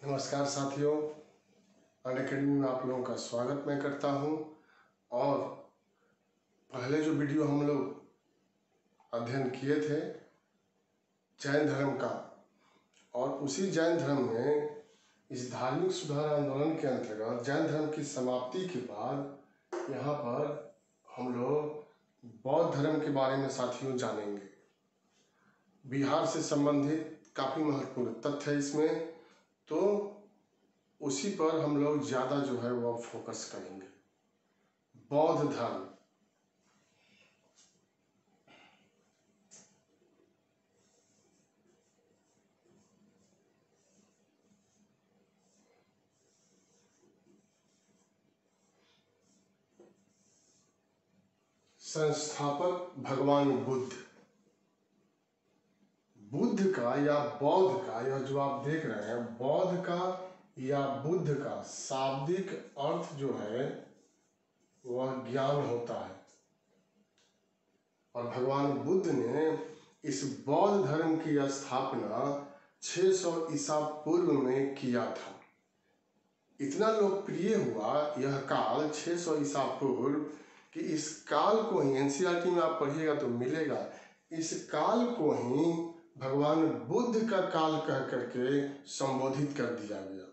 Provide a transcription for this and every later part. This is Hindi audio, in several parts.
नमस्कार साथियों, अनअकैडमी में आप लोगों का स्वागत मैं करता हूं। और पहले जो वीडियो हम लोग अध्ययन किए थे जैन धर्म का, और उसी जैन धर्म में इस धार्मिक सुधार आंदोलन के अंतर्गत जैन धर्म की समाप्ति के बाद यहाँ पर हम लोग बौद्ध धर्म के बारे में साथियों जानेंगे। बिहार से संबंधित काफ़ी महत्वपूर्ण तथ्य है इसमें, तो उसी पर हम लोग ज़्यादा जो है वो फोकस करेंगे। बौद्ध धर्म संस्थापक भगवान बुद्ध का या बौद्ध का, यह जो आप देख रहे हैं बौद्ध का या बुद्ध का शाब्दिक अर्थ जो है वह ज्ञान होता है। और भगवान बुद्ध ने इस बौद्ध धर्म की स्थापना 600 ईसा पूर्व में किया था। इतना लोकप्रिय हुआ यह काल 600 ईसा पूर्व कि इस काल को ही एनसीईआरटी में आप पढ़िएगा तो मिलेगा, इस काल को ही भगवान बुद्ध का काल कह करके संबोधित कर दिया गया।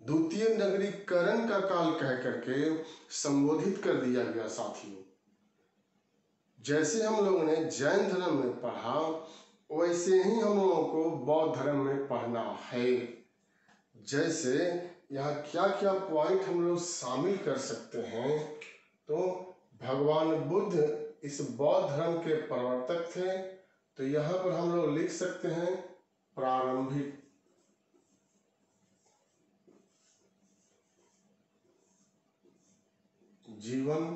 द्वितीय नगरीकरण का काल कह करके संबोधित कर दिया गया। साथियों, जैसे हम लोगों ने जैन धर्म में पढ़ा वैसे ही हम लोगों को बौद्ध धर्म में पढ़ना है। जैसे यहाँ क्या क्या पॉइंट हम लोग शामिल कर सकते हैं, तो भगवान बुद्ध इस बौद्ध धर्म के प्रवर्तक थे, तो यहाँ पर हम लोग लिख सकते हैं प्रारंभिक जीवन,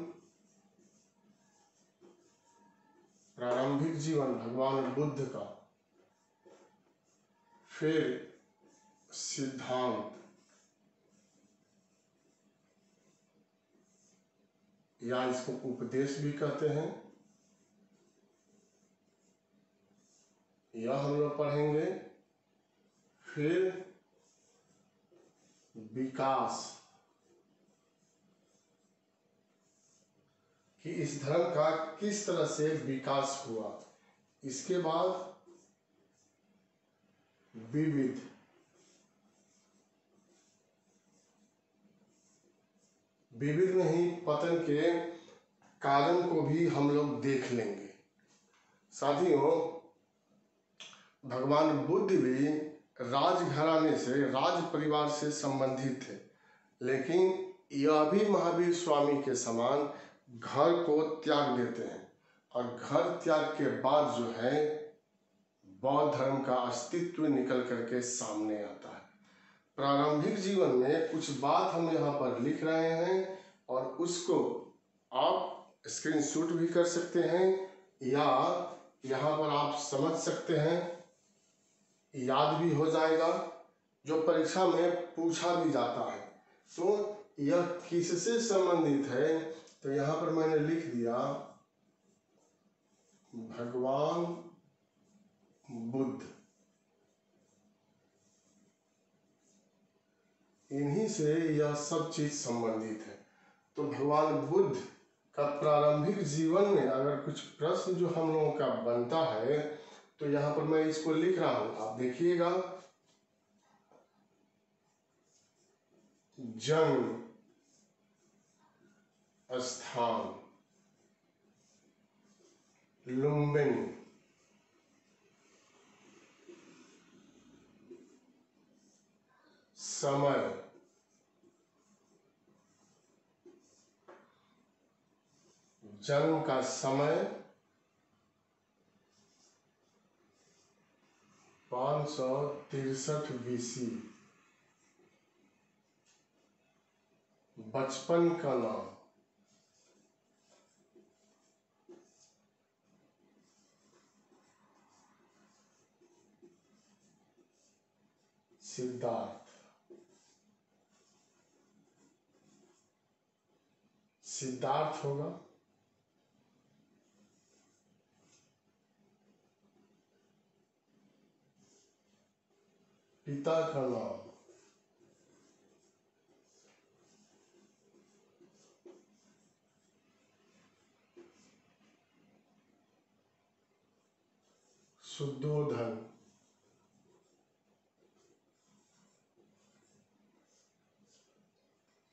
प्रारंभिक जीवन भगवान बुद्ध का। फिर सिद्धांत या इसको उपदेश भी कहते हैं, यह हम लोग पढ़ेंगे। फिर विकास, कि इस धर्म का किस तरह से विकास हुआ। इसके बाद विविध, विविध में ही पतन के कारण को भी हम लोग देख लेंगे। साथियों, भगवान बुद्ध भी राजघराने से, राज परिवार से संबंधित थे, लेकिन यह भी महावीर स्वामी के समान घर को त्याग देते हैं। और घर त्याग के बाद जो है बौद्ध धर्म का अस्तित्व निकल करके सामने आता है। प्रारंभिक जीवन में कुछ बात हम यहाँ पर लिख रहे हैं और उसको आप स्क्रीनशॉट भी कर सकते हैं या यहाँ पर आप समझ सकते हैं, याद भी हो जाएगा, जो परीक्षा में पूछा भी जाता है। तो यह किससे संबंधित है, तो यहाँ पर मैंने लिख दिया भगवान बुद्ध। इन्हीं से यह सब चीज संबंधित है। तो भगवान बुद्ध का प्रारंभिक जीवन में अगर कुछ प्रश्न जो हम लोगों का बनता है, तो यहाँ पर मैं इसको लिख रहा हूं, आप देखिएगा। जन्म स्थान लुम्बिनी, समय जन्म का समय 563 BC। बचपन का नाम सिद्धार्थ। सिद्धार्थ होगा। पिता का नाम, शुद्धोधन,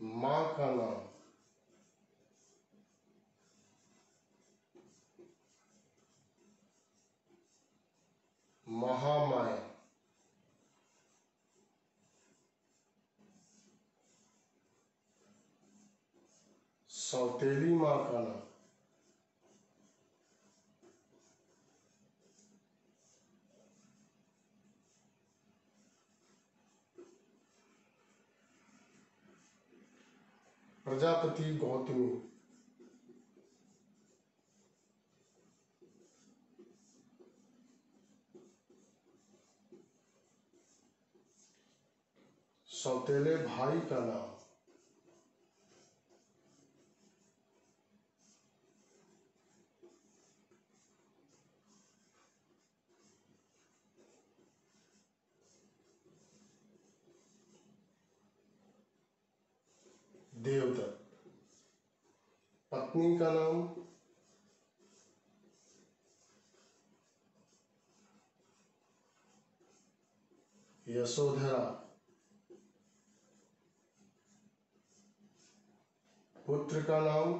माँ का नाम, महामाया, सौतेली माँ का नाम, प्रजापति गौतमी, सौतेले भाई का नाम, देवदत्त, पत्नी का नाम, यशोधरा, पुत्र का नाम,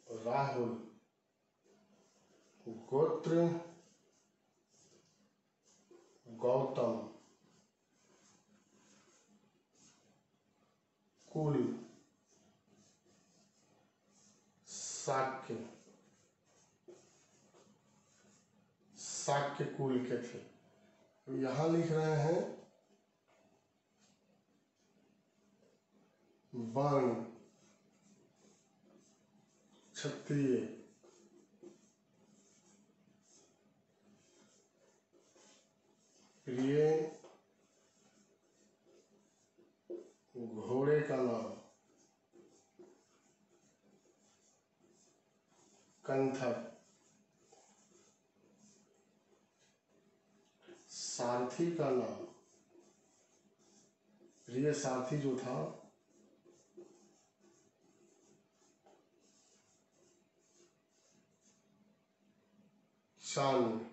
राहुल, गोत्र गौतम, कुल शाक्य, शाक्य कुल के थे। यहां लिख रहे हैं वर्ण, क्षत्रिय, प्रिय, घोड़े का नाम, कंथक, सारथी का नाम, प्रिय सारथी जो था चांद,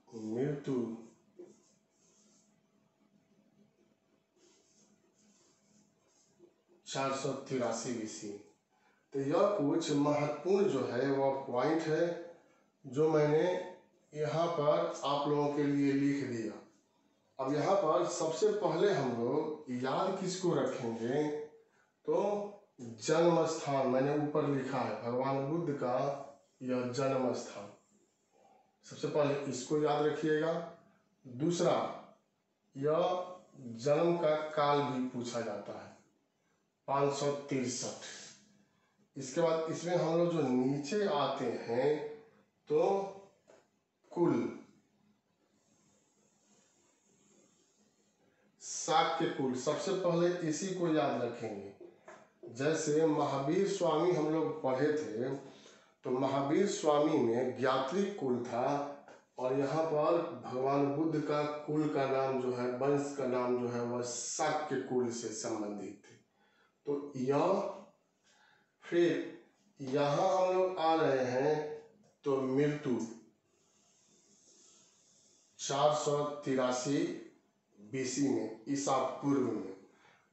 मृत्यु, 483 BC। तो यह कुछ महत्वपूर्ण जो है वह पॉइंट है जो मैंने यहाँ पर आप लोगों के लिए लिख दिया। अब यहाँ पर सबसे पहले हम लोग याद किसको रखेंगे, तो जन्म स्थान मैंने ऊपर लिखा है, भगवान बुद्ध का यह जन्म स्थान, सबसे पहले इसको याद रखिएगा। दूसरा, यह जन्म का काल भी पूछा जाता है 563। इसके बाद इसमें हम लोग जो नीचे आते हैं तो कुल, शाक्य कुल, सबसे पहले इसी को याद रखेंगे। जैसे महावीर स्वामी हम लोग पढ़े थे तो महावीर स्वामी में ज्ञात्रिक कुल था और यहाँ पर भगवान बुद्ध का कुल का नाम जो है, वंश का नाम जो है वह शाक्य कुल से संबंधित थे। तो यह, फिर यहाँ हम लोग आ रहे हैं तो मृत्यु 483 BC में, ईसा पूर्व में।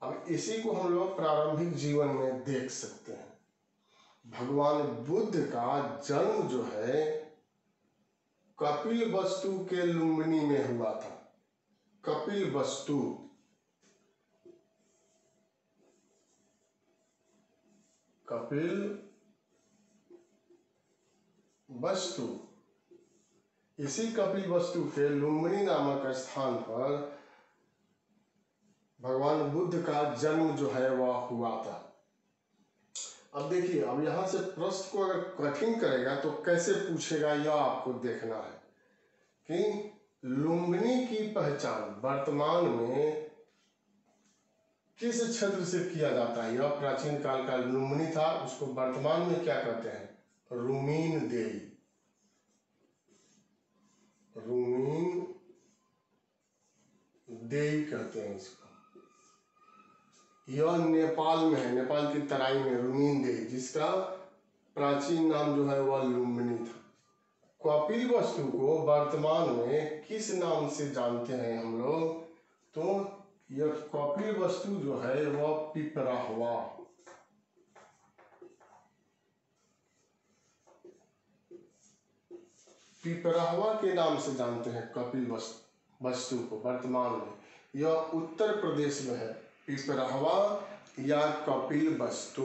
अब इसी को हम लोग प्रारंभिक जीवन में देख सकते हैं। भगवान बुद्ध का जन्म जो है कपिल वस्तु के लुम्बिनी में हुआ था। कपिल वस्तु, कपिल वस्तु, इसी कपिल वस्तु के लुम्बिनी नामक स्थान पर भगवान बुद्ध का जन्म जो है वह हुआ था। अब देखिए, अब यहाँ से प्रश्न को अगर कठिन करेगा तो कैसे पूछेगा यह आपको देखना है कि लुम्बिनी की पहचान वर्तमान में किस क्षेत्र से किया जाता है? यह प्राचीन काल का लुम्बिनी था, उसको वर्तमान में क्या कहते हैं? रूमीन देई। रूमीन देई कहते हैं इसको। यह नेपाल में है, नेपाल की तराई में रूमीन देई, जिसका प्राचीन नाम जो है वह लुम्बिनी था। कपिल वस्तु को वर्तमान में किस नाम से जानते हैं हम लोग? तो यह कपिल वस्तु जो है वह पिपराहवा, पिपराहवा के नाम से जानते हैं कपिल वस्तु को वर्तमान में। यह उत्तर प्रदेश में है, पिपराहवा या कपिल वस्तु।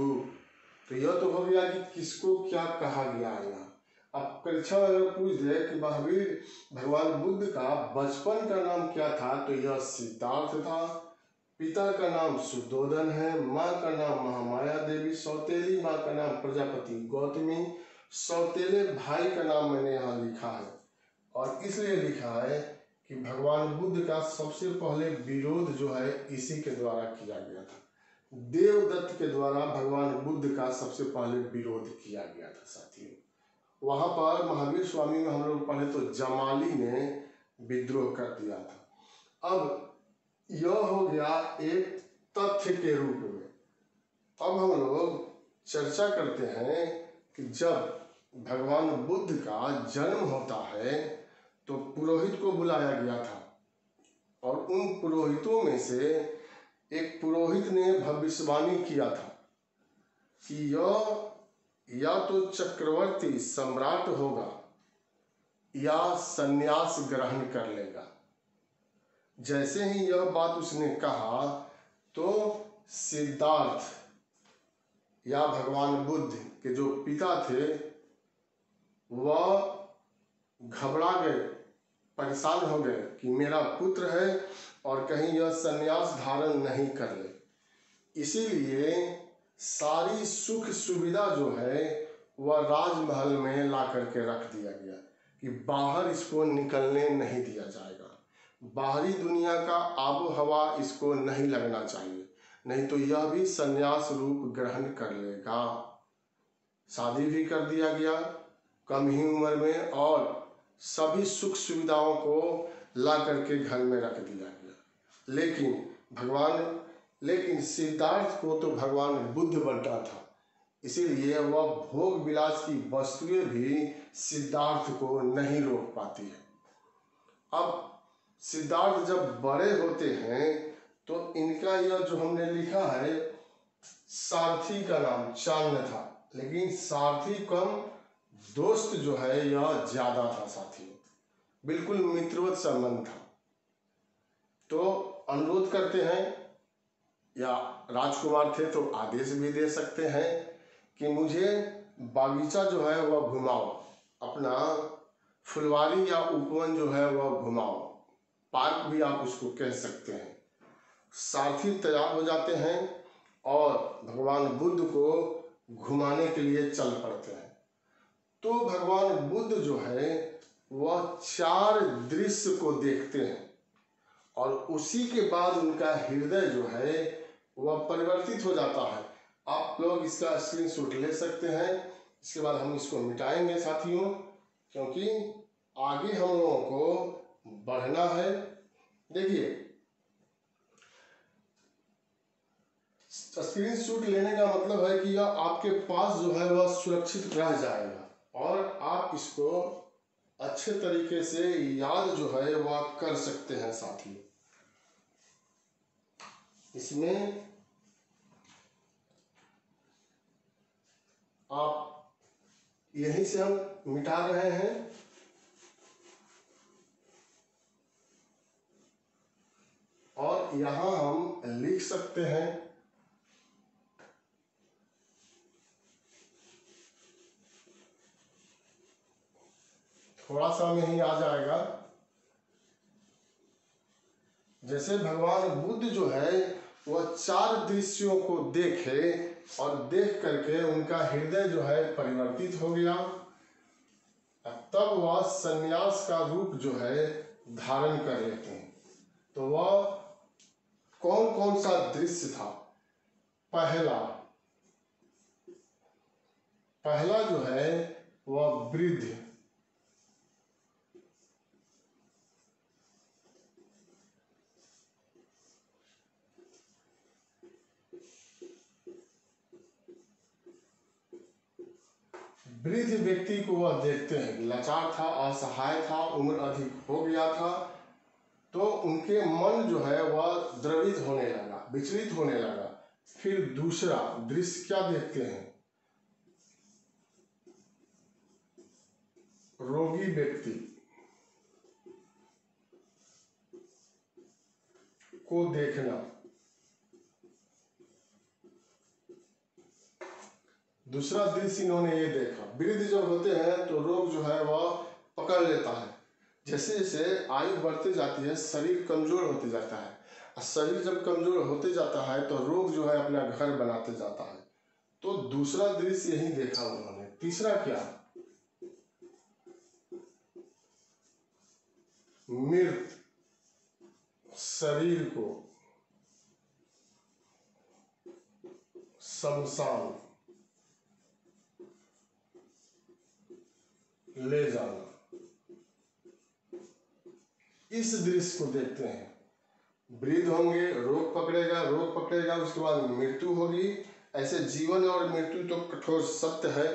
तो यह तो हो गया कि किसको क्या कहा गया है। अब परीक्षा अगर पूछ दे कि महावीर भगवान बुद्ध का बचपन का नाम क्या था, तो यह सिद्धार्थ था। पिता का नाम सुद्धोधन है, माँ का नाम महामाया देवी, सौतेली माँ का नाम प्रजापति गौतमी, सौतेले भाई का नाम मैंने यहाँ लिखा है। और इसलिए लिखा है कि भगवान बुद्ध का सबसे पहले विरोध जो है इसी के द्वारा किया गया था। देवदत्त के द्वारा भगवान बुद्ध का सबसे पहले विरोध किया गया था साथियों। वहां पर महावीर स्वामी में हम लोग पढ़े तो जमाली ने विद्रोह कर दिया था। अब यह हो गया एक तथ्य के रूप में। अब हम लोग चर्चा करते हैं कि जब भगवान बुद्ध का जन्म होता है तो पुरोहित को बुलाया गया था, और उन पुरोहितों में से एक पुरोहित ने भविष्यवाणी किया था कि यह या तो चक्रवर्ती सम्राट होगा या संन्यास ग्रहण कर लेगा। जैसे ही यह बात उसने कहा तो सिद्धार्थ या भगवान बुद्ध के जो पिता थे वह घबरा गए, परेशान हो गए कि मेरा पुत्र है और कहीं यह संन्यास धारण नहीं कर ले। इसीलिए सारी सुख सुविधा जो है वह राजमहल में ला करके रख दिया गया कि बाहर इसको निकलने नहीं दिया जाएगा। बाहरी दुनिया का आबो हवा इसको नहीं लगना चाहिए, नहीं तो यह भी संन्यास रूप ग्रहण कर लेगा। शादी भी कर दिया गया कम ही उम्र में, और सभी सुख सुविधाओं को ला करके घर में रख दिया गया। लेकिन सिद्धार्थ को तो भगवान बुद्ध बनता था, इसीलिए वह भोग विलास की वस्तुएं भी सिद्धार्थ को नहीं रोक पाती है। अब सिद्धार्थ जब बड़े होते हैं तो इनका यह जो हमने लिखा है सारथी का नाम चांद था, लेकिन सारथी कम दोस्त जो है यह ज्यादा था साथियों, बिल्कुल मित्रवत संबंध था। तो अनुरोध करते हैं, या राजकुमार थे तो आदेश भी दे सकते हैं कि मुझे बागीचा जो है वह घुमाओ, अपना फुलवारी या उपवन जो है वह घुमाओ, पार्क भी आप उसको कह सकते हैं। सारथी तैयार हो जाते हैं और भगवान बुद्ध को घुमाने के लिए चल पड़ते हैं। तो भगवान बुद्ध जो है वह 4 दृश्य को देखते हैं, और उसी के बाद उनका हृदय जो है वह परिवर्तित हो जाता है। आप लोग इसका स्क्रीनशॉट ले सकते हैं। इसके बाद हम इसको मिटाएंगे साथियों, क्योंकि आगे हम लोगों को बढ़ना है। देखिए, स्क्रीनशॉट लेने का मतलब है कि यह आपके पास जो है वह सुरक्षित रह जाएगा, और आप इसको अच्छे तरीके से याद जो है वह कर सकते हैं साथियों। इसमें आप यहीं से हम मिटा रहे हैं, और यहां हम लिख सकते हैं थोड़ा सा में ही आ जाएगा। जैसे भगवान बुद्ध जो है वह 4 दृश्यों को देखे, और देख करके उनका हृदय जो है परिवर्तित हो गया, तब वह संन्यास का रूप जो है धारण कर लेते हैं। तो वह कौन कौन सा दृश्य था। पहला जो है वह वृद्ध व्यक्ति को वह देखते हैं। लाचार था, असहाय था, उम्र अधिक हो गया था, तो उनके मन जो है वह द्रवित होने लगा, विचलित होने लगा। फिर दूसरा दृश्य क्या देखते हैं? रोगी व्यक्ति को देखना। दूसरा दृश्य इन्होंने ये देखा, वृद्ध जब होते हैं तो रोग जो है वह पकड़ लेता है। जैसे जैसे आयु बढ़ते जाती है, शरीर कमजोर होते जाता है, और शरीर जब कमजोर होते जाता है तो रोग जो है अपना घर बनाते जाता है। तो दूसरा दृश्य यही देखा उन्होंने। तीसरा क्या? मृत शरीर को शमशान ले जाना। इस दृश्य को देखते हैं। वृद्ध होंगे, रोग पकड़ेगा, उसके बाद मृत्यु होगी। ऐसे जीवन और मृत्यु तो कठोर सत्य है।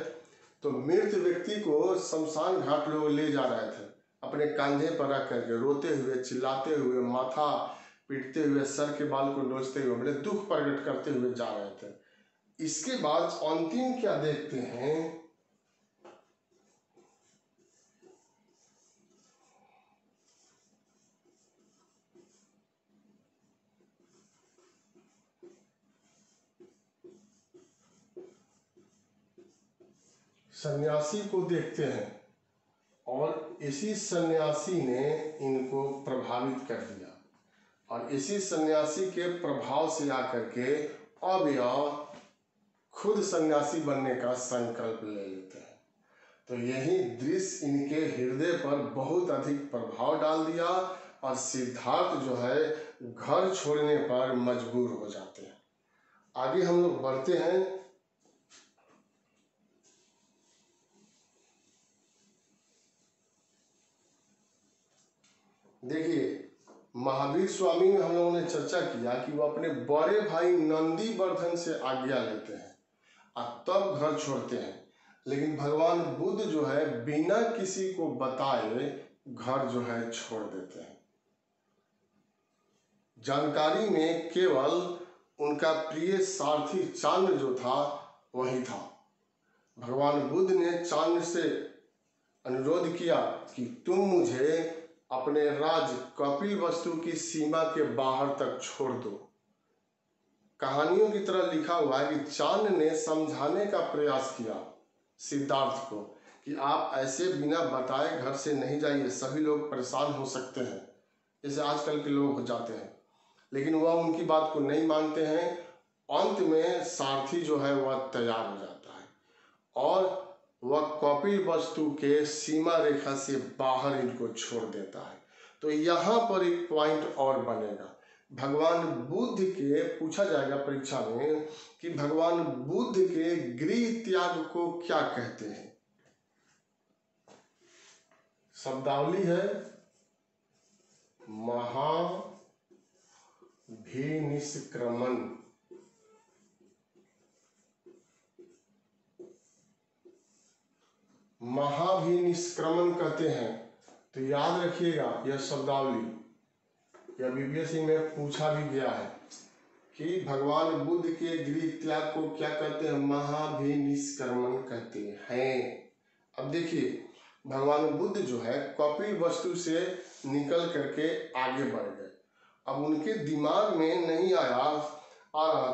तो मृत व्यक्ति को शमशान घाट लोग ले जा रहे थे, अपने कंधे पर रख करके, रोते हुए, चिल्लाते हुए, माथा पीटते हुए, सर के बाल को नोचते हुए, बड़े दुख प्रकट करते हुए जा रहे थे। इसके बाद अंतिम क्या देखते हैं? सन्यासी को देखते हैं, और इसी सन्यासी ने इनको प्रभावित कर दिया, और इसी सन्यासी के प्रभाव से आकर के अब यह खुद सन्यासी बनने का संकल्प ले लेते हैं। तो यही दृश्य इनके हृदय पर बहुत अधिक प्रभाव डाल दिया, और सिद्धार्थ जो है घर छोड़ने पर मजबूर हो जाते हैं। आगे हम लोग बढ़ते हैं। देखिए, महावीर स्वामी में हम लोगों ने चर्चा किया कि वो अपने बड़े भाई नंदीवर्धन से आज्ञा लेते हैं और तब घर छोड़ते हैं। लेकिन भगवान बुद्ध जो है बिना किसी को बताए घर जो है छोड़ देते हैं। जानकारी में केवल उनका प्रिय सारथी चांद जो था वही था। भगवान बुद्ध ने चांद से अनुरोध किया कि तुम मुझे अपने राज्य कपिलवस्तु की सीमा के बाहर तक छोड़ दो। कहानियों की तरह लिखा हुआ है कि चांद ने समझाने का प्रयास किया सिद्धार्थ को कि आप ऐसे बिना बताए घर से नहीं जाइए, सभी लोग परेशान हो सकते हैं, जैसे आजकल के लोग हो जाते हैं। लेकिन वह उनकी बात को नहीं मानते हैं। अंत में सारथी जो है वह तैयार हो जाता है और वह कपिलवस्तु के सीमा रेखा से बाहर इनको छोड़ देता है। तो यहाँ पर एक पॉइंट और बनेगा। भगवान बुद्ध के पूछा जाएगा परीक्षा में कि भगवान बुद्ध के गृह त्याग को क्या कहते हैं। शब्दावली है महाभिनिष्क्रमण। महाभिनिष्क्रमण कहते हैं। तो याद रखिएगा यह शब्दावली, यह बीपीएससी में पूछा भी गया है कि भगवान बुद्ध के गृह त्याग को क्या कहते हैं। महाभिनिष्क्रमण कहते हैं। अब देखिए, भगवान बुद्ध जो है कपिलवस्तु से निकल करके आगे बढ़ गए। अब उनके दिमाग में नहीं आ रहा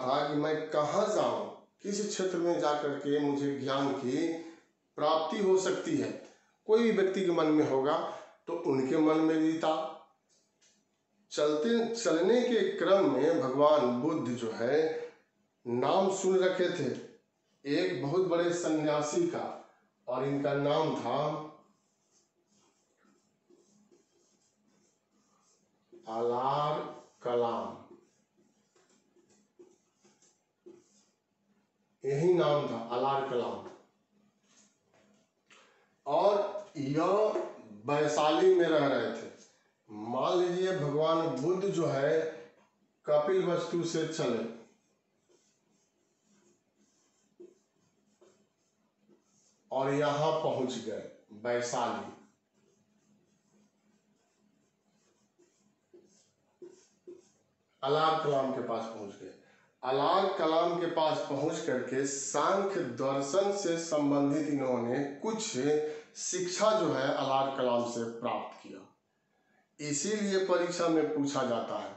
था कि मैं कहाँ जाऊं, किस क्षेत्र में जाकर के मुझे ज्ञान की प्राप्ति हो सकती है। कोई भी व्यक्ति के मन में होगा तो उनके मन में भी था। चलने के क्रम में भगवान बुद्ध जो है नाम सुन रखे थे एक बहुत बड़े सन्यासी का, और इनका नाम था अलार कलाम। यही नाम था, अलार कलाम। और यह वैशाली में रह रहे थे। मान लीजिए भगवान बुद्ध जो है कपिलवस्तु से चले और यहां पहुंच गए वैशाली। अलार कलाम के पास पहुंच गए। अलार कलाम के पास पहुंच करके सांख्य दर्शन से संबंधित इन्होंने कुछ शिक्षा जो है अलार कलाम से प्राप्त किया। इसीलिए परीक्षा में पूछा जाता है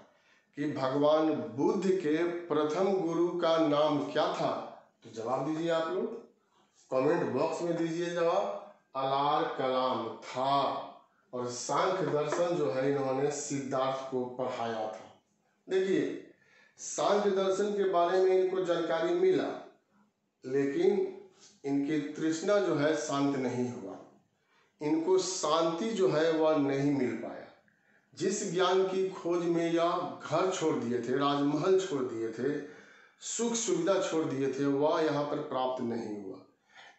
कि भगवान बुद्ध के प्रथम गुरु का नाम क्या था। तो जवाब दीजिए आप लोग, कमेंट बॉक्स में दीजिए जवाब। अलार कलाम था और सांख्य दर्शन जो है इन्होंने सिद्धार्थ को पढ़ाया था। देखिए, सांख्य दर्शन के बारे में इनको जानकारी मिला, लेकिन इनकी तृष्णा जो है शांत नहीं हुआ। इनको शांति जो है वह नहीं मिल पाया। जिस ज्ञान की खोज में यह घर छोड़ दिए थे, राजमहल छोड़ दिए थे, सुख सुविधा छोड़ दिए थे, वह यहाँ पर प्राप्त नहीं हुआ।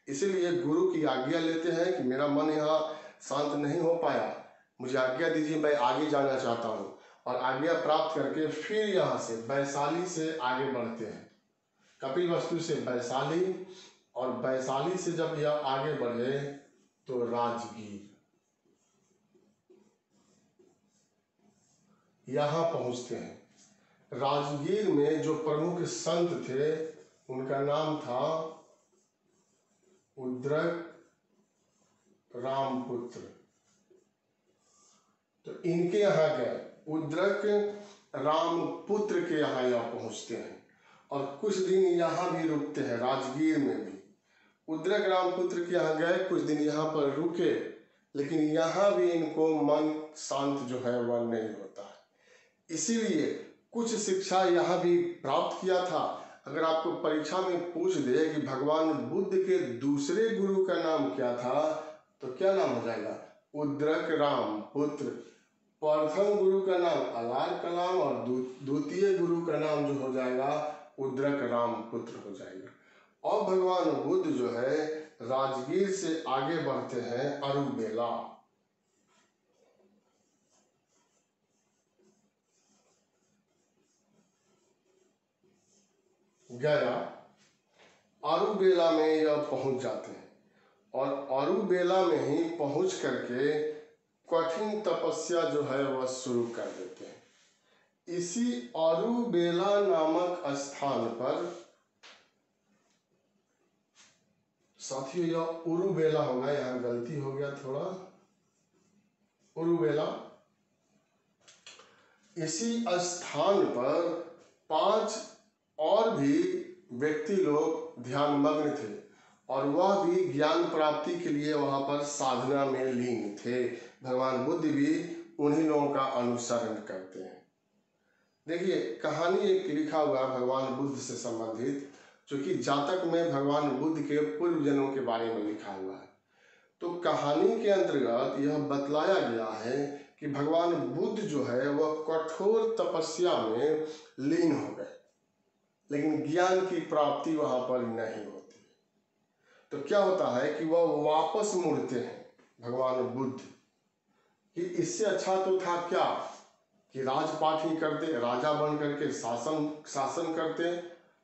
इसीलिए गुरु की आज्ञा लेते हैं कि मेरा मन यहाँ शांत नहीं हो पाया, मुझे आज्ञा दीजिए, मैं आगे जाना चाहता हूँ। और आज्ञा प्राप्त करके फिर यहाँ से वैशाली से आगे बढ़ते हैं, कपिलवस्तु से वैशाली, और वैशाली से जब यह आगे बढ़े तो राजगीर, यहाँ पहुँचते हैं। राजगीर में जो प्रमुख संत थे उनका नाम था उद्रक रामपुत्र। तो इनके यहाँ गए, उद्रक रामपुत्र के यहाँ यह पहुँचते हैं और कुछ दिन यहाँ भी रुकते हैं, राजगीर में भी। उद्रक रामपुत्र के यहाँ गए, कुछ दिन यहाँ पर रुके, लेकिन यहाँ भी इनको मन शांत जो है वह नहीं होता है। इसीलिए कुछ शिक्षा यहाँ भी प्राप्त किया था। अगर आपको परीक्षा में पूछ दे कि भगवान बुद्ध के दूसरे गुरु का नाम क्या था, तो क्या नाम हो जाएगा? उद्रक रामपुत्र। प्रथम गुरु का नाम अलार कलाम और द्वितीय गुरु का नाम जो हो जाएगा उद्रक रामपुत्र हो जाएगा। और भगवान बुद्ध जो है राजगीर से आगे बढ़ते हैं अरुबेला। गया, अरुबेला में यह पहुंच जाते हैं और अरुबेला में ही पहुंच करके कठिन तपस्या जो है वह शुरू कर देते हैं। इसी अरुबेला नामक स्थान पर, साथियों यह उरुबेला होगा, यहाँ गलती हो गया थोड़ा, उरुबेला। इसी स्थान पर 5 और भी व्यक्ति लोग ध्यानमग्न थे और वह भी ज्ञान प्राप्ति के लिए वहां पर साधना में लीन थे। भगवान बुद्ध भी उन्हीं लोगों का अनुसरण करते हैं। देखिए, कहानी एक लिखा हुआ है भगवान बुद्ध से संबंधित, जो कि जातक में भगवान बुद्ध के पूर्व जन्मों के बारे में लिखा हुआ है। तो कहानी के अंतर्गत यह बतलाया गया है कि भगवान बुद्ध जो है वह कठोर तपस्या में लीन हो गए, लेकिन ज्ञान की प्राप्ति वहां पर नहीं होती। तो क्या होता है कि वह वापस मुड़ते हैं भगवान बुद्ध कि इससे अच्छा तो था क्या कि राजपाट ही करते, राजा बन करके शासन करते,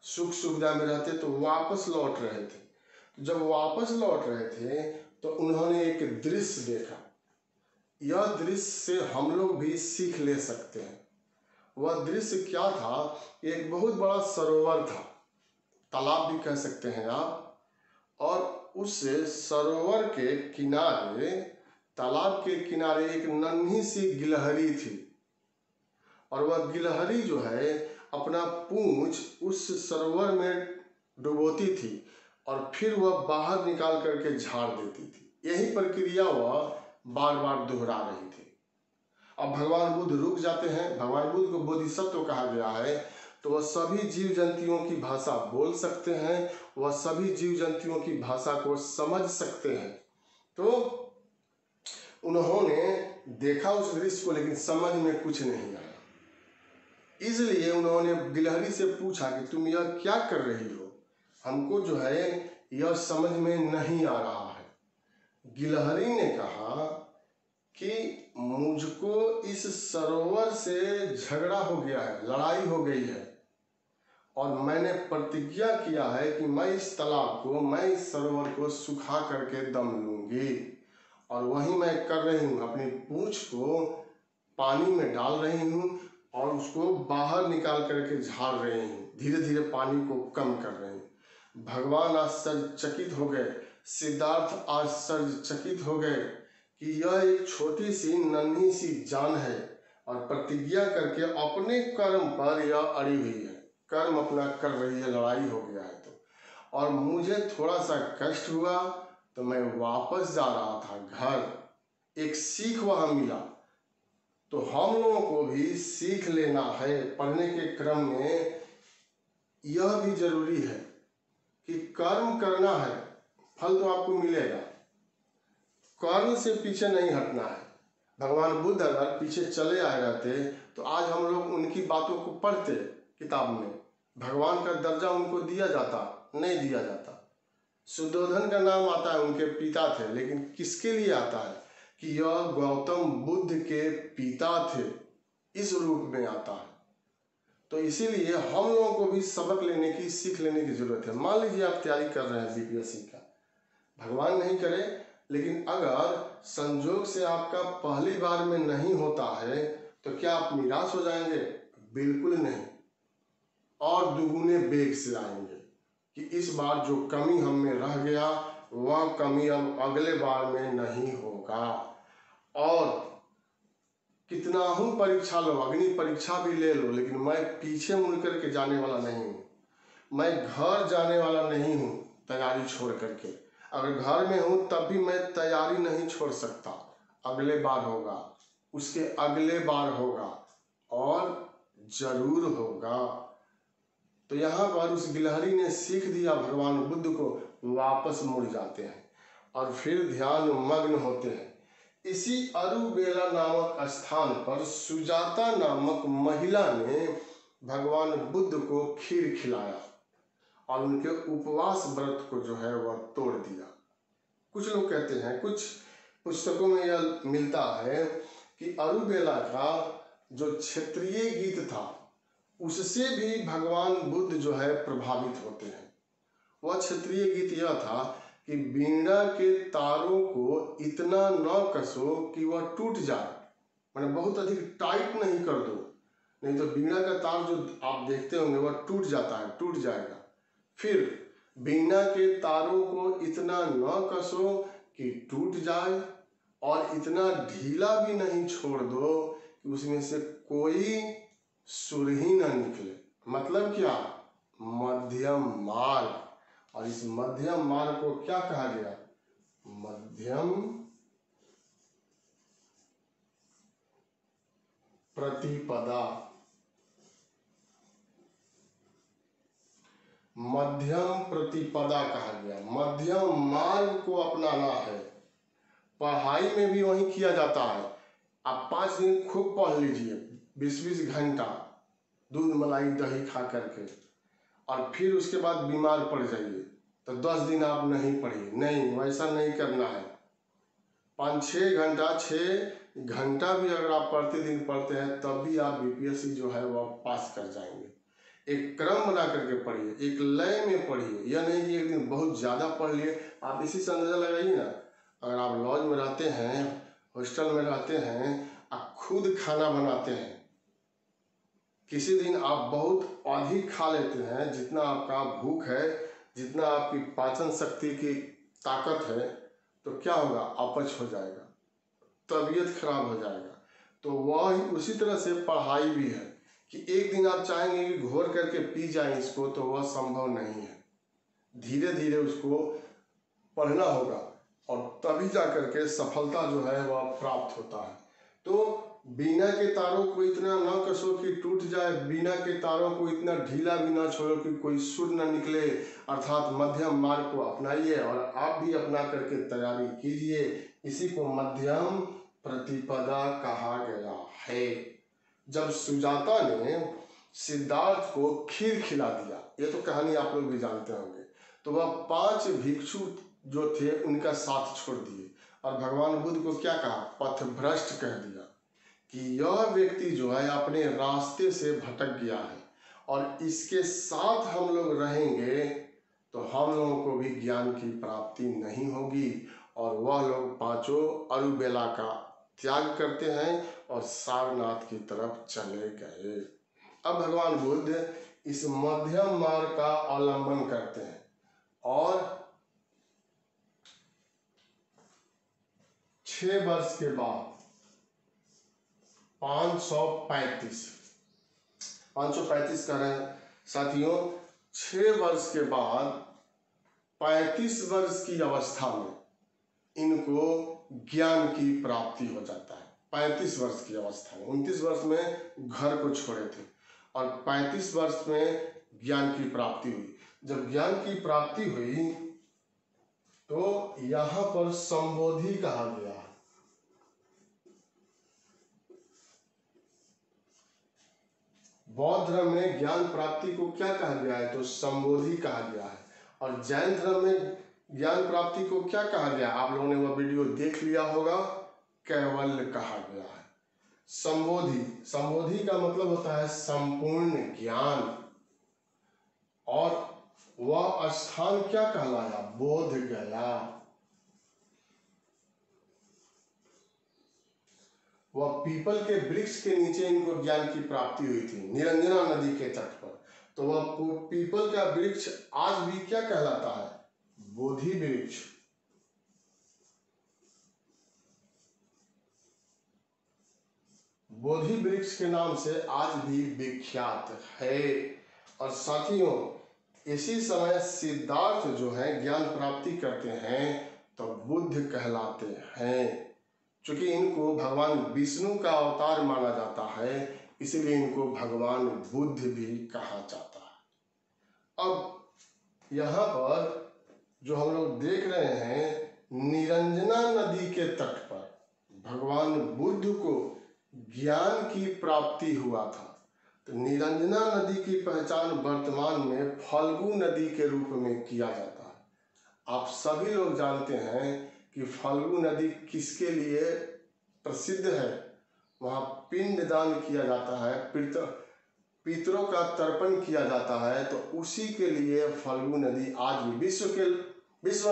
सुख सुविधा में रहते। तो वापस लौट रहे थे। तो जब वापस लौट रहे थे तो उन्होंने एक दृश्य देखा। यह दृश्य से हम लोग भी सीख ले सकते हैं। वह दृश्य क्या था? एक बहुत बड़ा सरोवर था, तालाब भी कह सकते हैं आप। और उस सरोवर के किनारे, तालाब के किनारे एक नन्ही सी गिलहरी थी और वह गिलहरी जो है अपना पूंछ उस सरोवर में डुबोती थी और फिर वह बाहर निकाल करके झाड़ देती थी। यही प्रक्रिया वह बार बार दोहरा रही थी। अब भगवान बुद्ध रुक जाते हैं। भगवान बुद्ध को बोधिसत्व कहा गया है। तो वह सभी जीव जंतुओं की भाषा बोल सकते हैं, वह सभी जीव जंतुओं की भाषा को समझ सकते हैं। तो उन्होंने देखा उस दृश्य को, लेकिन समझ में कुछ नहीं आया। इसलिए उन्होंने गिलहरी से पूछा कि तुम यह क्या कर रही हो? हमको जो है यह समझ में नहीं आ रहा है। गिलहरी ने कहा कि मुझको इस सरोवर से झगड़ा हो गया है, लड़ाई हो गई है, और मैंने प्रतिज्ञा किया है कि मैं इस तालाब को, मैं इस सरोवर को सुखा करके दम लूंगी। और वही मैं कर रही हूँ, अपनी पूंछ को पानी में डाल रही हूँ और उसको बाहर निकाल करके झाड़ रही हूँ, धीरे धीरे पानी को कम कर रही हूँ। भगवान आश्चर्यचकित हो गए, सिद्धार्थ आश्चर्यचकित हो गए कि यह एक छोटी सी नन्ही सी जान है और प्रतिज्ञा करके अपने कर्म पर यह अड़ी हुई है, कर्म अपना कर रही है, लड़ाई हो गया है तो। और मुझे थोड़ा सा कष्ट हुआ तो मैं वापस जा रहा था घर, एक सीख वहाँ मिला। तो हम लोगों को भी सीख लेना है, पढ़ने के क्रम में यह भी जरूरी है कि कर्म करना है, फल तो आपको मिलेगा, कर्म से पीछे नहीं हटना है। भगवान बुद्ध अगर पीछे चले आए रहते तो आज हम लोग उनकी बातों को पढ़ते किताब में, भगवान का दर्जा उनको दिया जाता, नहीं दिया जाता। सुद्धोधन का नाम आता है, उनके पिता थे, लेकिन किसके लिए आता है कि यह गौतम बुद्ध के पिता थे, इस रूप में आता है। तो इसीलिए हम लोगों को भी सबक लेने की, सीख लेने की जरूरत है। मान लीजिए आप तैयारी कर रहे हैं बीपीएससी का, भगवान नहीं करे, लेकिन अगर संजोग से आपका पहली बार में नहीं होता है तो क्या आप निराश हो जाएंगे? बिल्कुल नहीं, और दुगुने बेग से आएंगे कि इस बार जो कमी हम में रह गया वह कमी अब अगले बार में नहीं होगा। और कितना हूँ परीक्षा लो, अग्नि परीक्षा भी ले लो, लेकिन मैं पीछे मुड़ करके जाने वाला नहीं हूँ, मैं घर जाने वाला नहीं हूँ तैयारी छोड़ करके। अगर घर में हूँ तब भी मैं तैयारी नहीं छोड़ सकता, अगले बार होगा, उसके अगले बार होगा और जरूर होगा। तो यहाँ पर उस गिलहरी ने सीख दिया भगवान बुद्ध को, वापस मुड़ जाते हैं और फिर ध्यान मग्न होते हैं। इसी अरुबेला नामक स्थान पर सुजाता नामक महिला ने भगवान बुद्ध को खीर खिलाया और उनके उपवास व्रत को जो है वह तोड़ दिया। कुछ लोग कहते हैं, कुछ पुस्तकों में यह मिलता है कि अरुबेला का जो क्षेत्रीय गीत था उससे भी भगवान बुद्ध जो है प्रभावित होते हैं। वह क्षेत्रीय गीत यह था कि बीड़ा के तारों को इतना न कसो कि वह टूट जाए, मैंने बहुत अधिक टाइट नहीं कर दो, नहीं तो बीड़ा का तार जो आप देखते होंगे वह टूट जाता है, टूट जाएगा। फिर बीड़ा के तारों को इतना न कसो कि टूट जाए और इतना ढीला भी नहीं छोड़ दो कि उसमें से कोई सुर ही न निकले। मतलब क्या? मध्यम मार्ग। और इस मध्यम मार्ग को क्या कहा गया? मध्यम प्रतिपदा। मध्यम प्रतिपदा कहा गया, मध्यम मार्ग को अपनाना है। पढ़ाई में भी वही किया जाता है। आप 5 दिन खूब पढ़ लीजिए, 20-20 घंटा दूध मलाई दही खा करके, और फिर उसके बाद बीमार पड़ जाइए तो 10 दिन आप नहीं पढ़िए। नहीं, वैसा नहीं करना है। 5-6 घंटा, 6 घंटा भी अगर आप प्रतिदिन पढ़ते हैं तब भी आप बीपीएससी जो है वह पास कर जाएंगे। एक क्रम बना करके पढ़िए, एक लय में पढ़िए। यह नहीं कि एक दिन बहुत ज़्यादा पढ़ लिए। आप इसी से अंदाजा लगाइए ना, अगर आप लॉज में रहते हैं, हॉस्टल में रहते हैं, आप खुद खाना बनाते हैं, किसी दिन आप बहुत अधिक खा लेते हैं, जितना आपका भूख है, जितना आपकी पाचन शक्ति की ताकत है, तो क्या होगा? अपच हो जाएगा, तबीयत खराब हो जाएगा। तो वह उसी तरह से पढ़ाई भी है कि एक दिन आप चाहेंगे कि घोर करके पी जाएं इसको, तो वह संभव नहीं है। धीरे धीरे उसको पढ़ना होगा और तभी जा करके सफलता जो है वह प्राप्त होता है। तो बीना के तारों को इतना न कसो कि टूट जाए, बीना के तारों को इतना ढीला भी ना छोड़ो कि कोई सुर न निकले। अर्थात मध्यम मार्ग को अपनाइए और आप भी अपना करके तैयारी कीजिए। इसी को मध्यम प्रतिपदा कहा गया है। जब सुजाता ने सिद्धार्थ को खीर खिला दिया, ये तो कहानी आप लोग भी जानते होंगे, तो वह 5 भिक्षु जो थे उनका साथ छोड़ दिए और भगवान बुद्ध को क्या कहा, पथभ्रष्ट कह दिया कि यह व्यक्ति जो है अपने रास्ते से भटक गया है और इसके साथ हम लोग रहेंगे तो हम लोगों को भी ज्ञान की प्राप्ति नहीं होगी। और वह लोग 5 अरुबेला का त्याग करते हैं और सारनाथ की तरफ चले गए। अब भगवान बुद्ध इस मध्यम मार्ग का अवलंबन करते हैं और 6 वर्ष के बाद 535 कर रहे हैं साथियों। 6 वर्ष के बाद 35 वर्ष की अवस्था में इनको ज्ञान की प्राप्ति हो जाता है। 35 वर्ष की अवस्था में, 29 वर्ष में घर को छोड़े थे और 35 वर्ष में ज्ञान की प्राप्ति हुई। जब ज्ञान की प्राप्ति हुई तो यहाँ पर संबोधि कहा गया है। बौद्ध धर्म में ज्ञान प्राप्ति को क्या कहा गया है, तो संबोधि कहा गया है। और जैन धर्म में ज्ञान प्राप्ति को क्या कहा गया, आप लोगों ने वह वीडियो देख लिया होगा, कैवल्य कहा गया है। संबोधि का मतलब होता है संपूर्ण ज्ञान। और वह स्थान क्या कहलाया, बोध गया। वह पीपल के वृक्ष के नीचे इनको ज्ञान की प्राप्ति हुई थी, निरंजना नदी के तट पर। तो वह पीपल का वृक्ष आज भी क्या कहलाता है, बोधि वृक्ष। बोधि वृक्ष के नाम से आज भी विख्यात है। और साथियों, इसी समय सिद्धार्थ जो है ज्ञान प्राप्ति करते हैं तो बुद्ध कहलाते हैं। चूंकि इनको भगवान विष्णु का अवतार माना जाता है, इसलिए इनको भगवान बुद्ध भी कहा जाता है। अब यहाँ पर जो हम लोग देख रहे हैं, निरंजना नदी के तट पर भगवान बुद्ध को ज्ञान की प्राप्ति हुआ था। तो निरंजना नदी की पहचान वर्तमान में फल्गु नदी के रूप में किया जाता है। आप सभी लोग जानते हैं कि फल्गु नदी किसके लिए प्रसिद्ध है। वहाँ पिंडदान किया जाता है, पितरों का तर्पण किया जाता है। तो उसी के लिए फल्गु नदी आज भी विश्व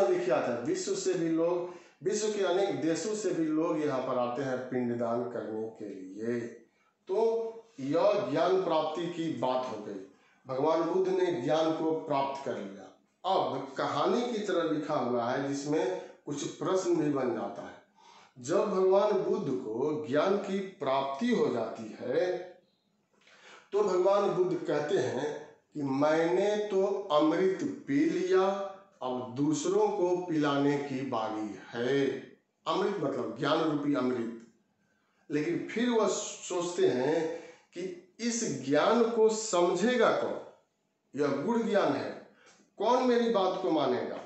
विख्यात है। विश्व के अनेक देशों से भी लोग यहाँ पर आते हैं पिंडदान करने के लिए। तो यह ज्ञान प्राप्ति की बात हो गई। भगवान बुद्ध ने ज्ञान को प्राप्त कर लिया। अब कहानी की तरह लिखा हुआ है जिसमें कुछ प्रश्न भी बन जाता है। जब भगवान बुद्ध को ज्ञान की प्राप्ति हो जाती है तो भगवान बुद्ध कहते हैं कि मैंने तो अमृत पी लिया, अब दूसरों को पिलाने की बारी है। अमृत मतलब ज्ञान रूपी अमृत। लेकिन फिर वह सोचते हैं कि इस ज्ञान को समझेगा कौन, यह गुड़ ज्ञान है, कौन मेरी बात को मानेगा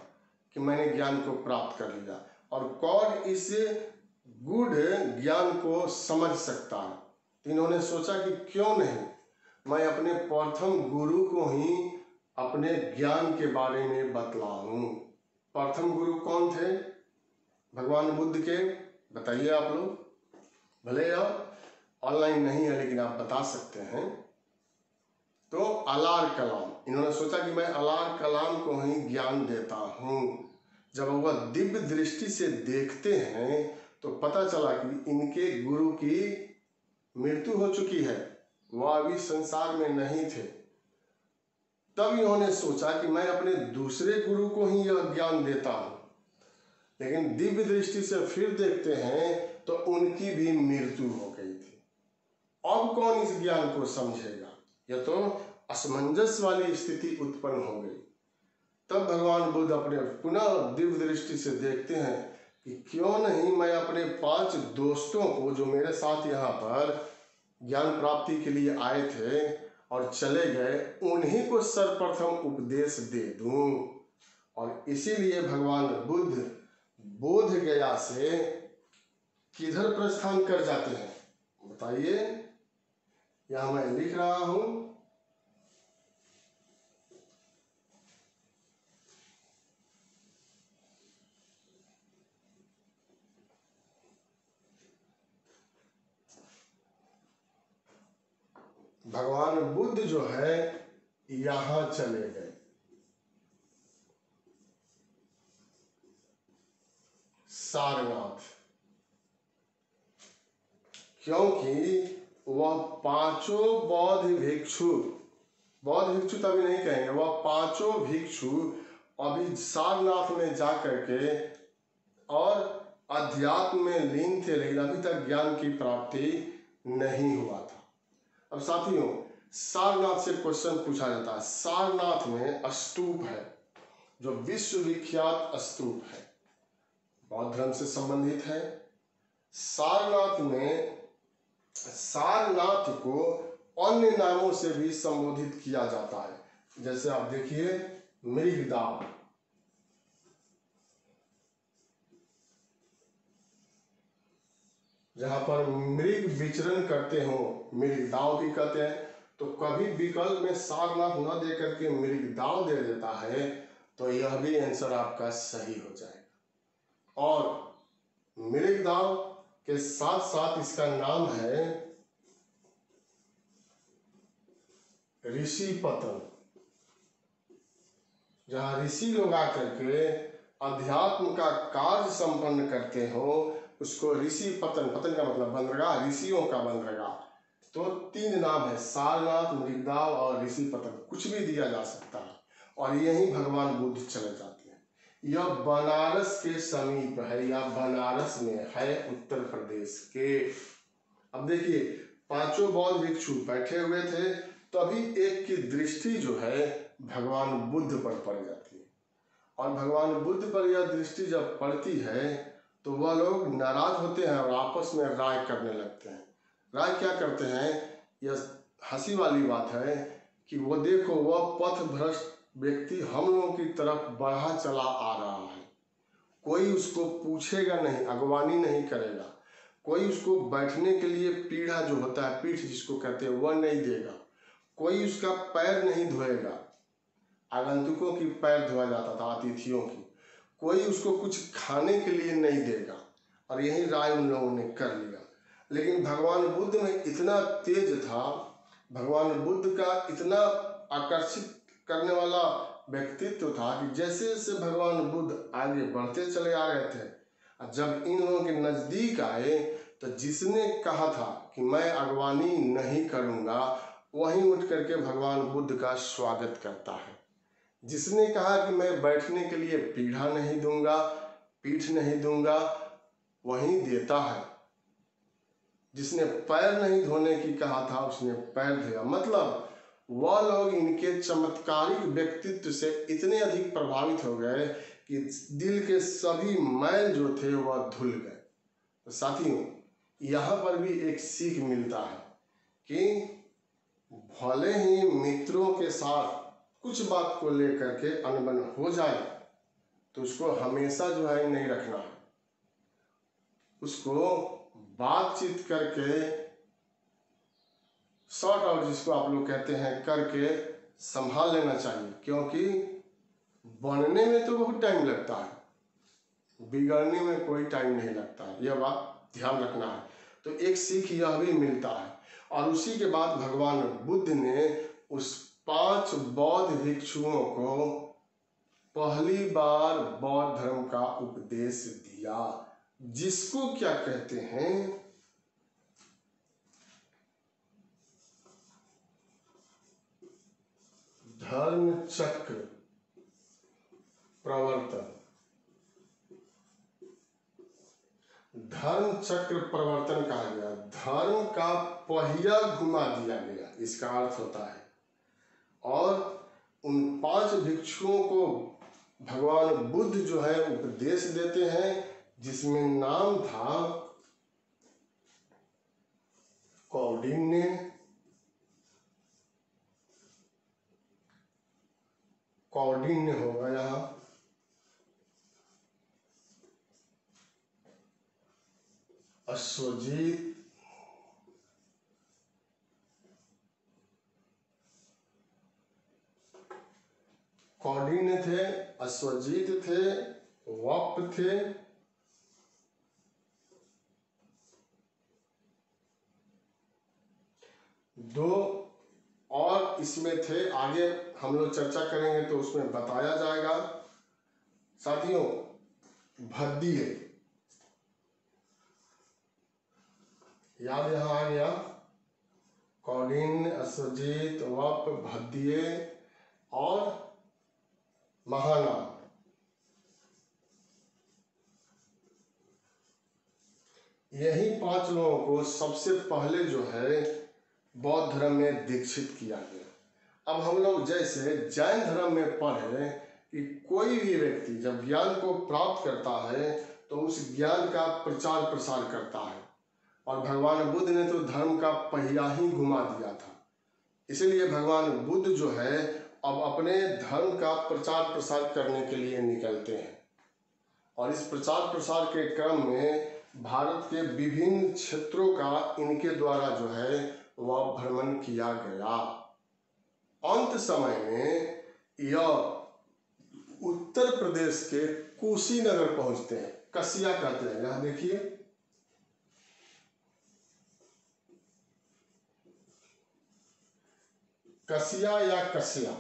कि मैंने ज्ञान को प्राप्त कर लिया, और कौन इस गुड़ ज्ञान को समझ सकता है। तो इन्होंने सोचा कि क्यों नहीं मैं अपने प्रथम गुरु को ही अपने ज्ञान के बारे में बतलाऊं। प्रथम गुरु कौन थे भगवान बुद्ध के, बताइए आप लोग। भले आप ऑनलाइन नहीं है लेकिन आप बता सकते हैं। तो अलार कलाम, इन्होंने सोचा कि मैं अलार कलाम को ही ज्ञान देता हूँ। जब वह दिव्य दृष्टि से देखते हैं तो पता चला कि इनके गुरु की मृत्यु हो चुकी है, वह अभी संसार में नहीं थे। तब इन्होंने सोचा कि मैं अपने दूसरे गुरु को ही यह ज्ञान देता हूँ। लेकिन दिव्य दृष्टि से फिर देखते हैं तो उनकी भी मृत्यु हो गई थी। अब कौन इस ज्ञान को समझेगा, यह तो असमंजस वाली स्थिति उत्पन्न हो गई। तब भगवान बुद्ध अपने पुनः दिव्य दृष्टि से देखते हैं कि क्यों नहीं मैं अपने 5 दोस्तों को जो मेरे साथ यहाँ पर ज्ञान प्राप्ति के लिए आए थे और चले गए, उन्हीं को सर्वप्रथम उपदेश दे दूं। और इसीलिए भगवान बुद्ध बोध गया से किधर प्रस्थान कर जाते हैं, बताइए। यहां मैं लिख रहा हूं भगवान बुद्ध जो है यहां चले गए। सारनाथ, क्योंकि वह पांचों बौद्ध भिक्षु तो अभी नहीं कहेंगे, वह पांचों भिक्षु अभी सारनाथ में जाकर के और अध्यात्म में लीन थे, लेकिन अभी तक ज्ञान की प्राप्ति नहीं हुआ था। अब साथियों, सारनाथ से क्वेश्चन पूछा जाता है। सारनाथ में स्तूप है जो विश्वविख्यात स्तूप है, बौद्ध धर्म से संबंधित है। सारनाथ को अन्य नामों से भी संबोधित किया जाता है। जैसे आप देखिए, मृगदाव, जहां पर मृग विचरण करते हो मृगदाव भी कहते हैं। तो कभी विकल्प में सारनाथ न दे करके मृगदाव दे देता है तो यह भी आंसर आपका सही हो जाएगा। और मृगदाव के साथ साथ इसका नाम है ऋषिपतन, जहां ऋषि लोग आकर के अध्यात्म का कार्य संपन्न करते हो उसको ऋषिपतन, पतन का मतलब बंदरगाह, ऋषियों का बंदरगाह। तो 3 नाम है, सारनाथ, मृगदाव और ऋषिपतन, कुछ भी दिया जा सकता है। और यही भगवान बुद्ध चले जाते हैं। यह बनारस के समीप है, या बनारस में है, उत्तर प्रदेश के। अब देखिए, पांचों बौद्ध भिक्षु बैठे हुए थे, तभी एक की दृष्टि जो है भगवान बुद्ध पर पड़ जाती है। और भगवान बुद्ध पर यह दृष्टि जब पड़ती है तो वह लोग नाराज होते हैं और आपस में राय करने लगते हैं। राय क्या करते हैं, यह हंसी वाली बात है कि वो देखो, वह पथ भ्रष्ट व्यक्ति हम लोगों की तरफ बढ़ा चला आ रहा है। कोई उसको पूछेगा नहीं, अगवानी नहीं करेगा, कोई उसको बैठने के लिए पीढ़ा जो होता है, पीठ जिसको कहते हैं, वह नहीं देगा, कोई उसका पैर नहीं धोएगा। आगंतुकों की पैर धोया जाता था, अतिथियों की। कोई उसको कुछ खाने के लिए नहीं देगा। और यही राय उन लोगों ने कर लिया। लेकिन भगवान बुद्ध में इतना तेज था, भगवान बुद्ध का इतना आकर्षित करने वाला व्यक्तित्व था कि जैसे जैसे भगवान बुद्ध आगे बढ़ते चले आ रहे थे, जब इन लोगों के नजदीक आए तो जिसने कहा था कि मैं अगवानी नहीं करूंगा, वहीं उठ करके भगवान बुद्ध का स्वागत करता है। जिसने कहा कि मैं बैठने के लिए पीढ़ा नहीं दूंगा, पीठ नहीं दूंगा, वहीं देता है। जिसने पैर नहीं धोने की कहा था, उसने पैर धोया। मतलब वह लोग इनके चमत्कारिक व्यक्तित्व से इतने अधिक प्रभावित हो गए कि दिल के सभी मैल जो थे वह धुल गए। तो साथियों, यहाँ पर भी एक सीख मिलता है कि भले ही मित्रों के साथ कुछ बात को लेकर के अनबन हो जाए तो उसको हमेशा जो है नहीं रखना है, उसको बातचीत करके सॉर्ट आउट, जिसको आप लोग कहते हैं, करके संभाल लेना चाहिए। क्योंकि बनने में तो बहुत टाइम लगता है, बिगड़ने में कोई टाइम नहीं लगता है, यह बात ध्यान रखना है। तो एक सीख यह भी मिलता है। और उसी के बाद भगवान बुद्ध ने उस 5 बौद्ध भिक्षुओं को पहली बार बौद्ध धर्म का उपदेश दिया, जिसको क्या कहते हैं, धर्म चक्र प्रवर्तन। धर्म चक्र प्रवर्तन कहा गया, धर्म का पहिया घुमा दिया गया, इसका अर्थ होता है। और उन 5 भिक्षुओं को भगवान बुद्ध जो है उपदेश देते हैं, जिसमें नाम था कौंडिन्य, कौंडिन्य होगा यहाँ, अश्वजीत, कौंडिन्य थे, अश्वजीत थे, वप थे, दो इसमें थे, आगे हम लोग चर्चा करेंगे तो उसमें बताया जाएगा। साथियों, भद्दिये याद यहाँ आ गया, कौंडिन्य, अश्वजित, वप, भद्दिये और महानाद। यही 5 लोगों को सबसे पहले जो है बौद्ध धर्म में दीक्षित किया गया। अब हम लोग जैसे जैन धर्म में पढ़े कि कोई भी व्यक्ति जब ज्ञान को प्राप्त करता है तो उस ज्ञान का प्रचार प्रसार करता है, और भगवान बुद्ध ने तो धर्म का पहिया ही घुमा दिया था। इसलिए भगवान बुद्ध जो है अब अपने धर्म का प्रचार प्रसार करने के लिए निकलते हैं, और इस प्रचार प्रसार के क्रम में भारत के विभिन्न क्षेत्रों का इनके द्वारा जो है वह भ्रमण किया गया। अंत समय में यह उत्तर प्रदेश के कुशीनगर पहुंचते हैं, कसिया कहते हैं। यहां देखिए, कसिया या कसिया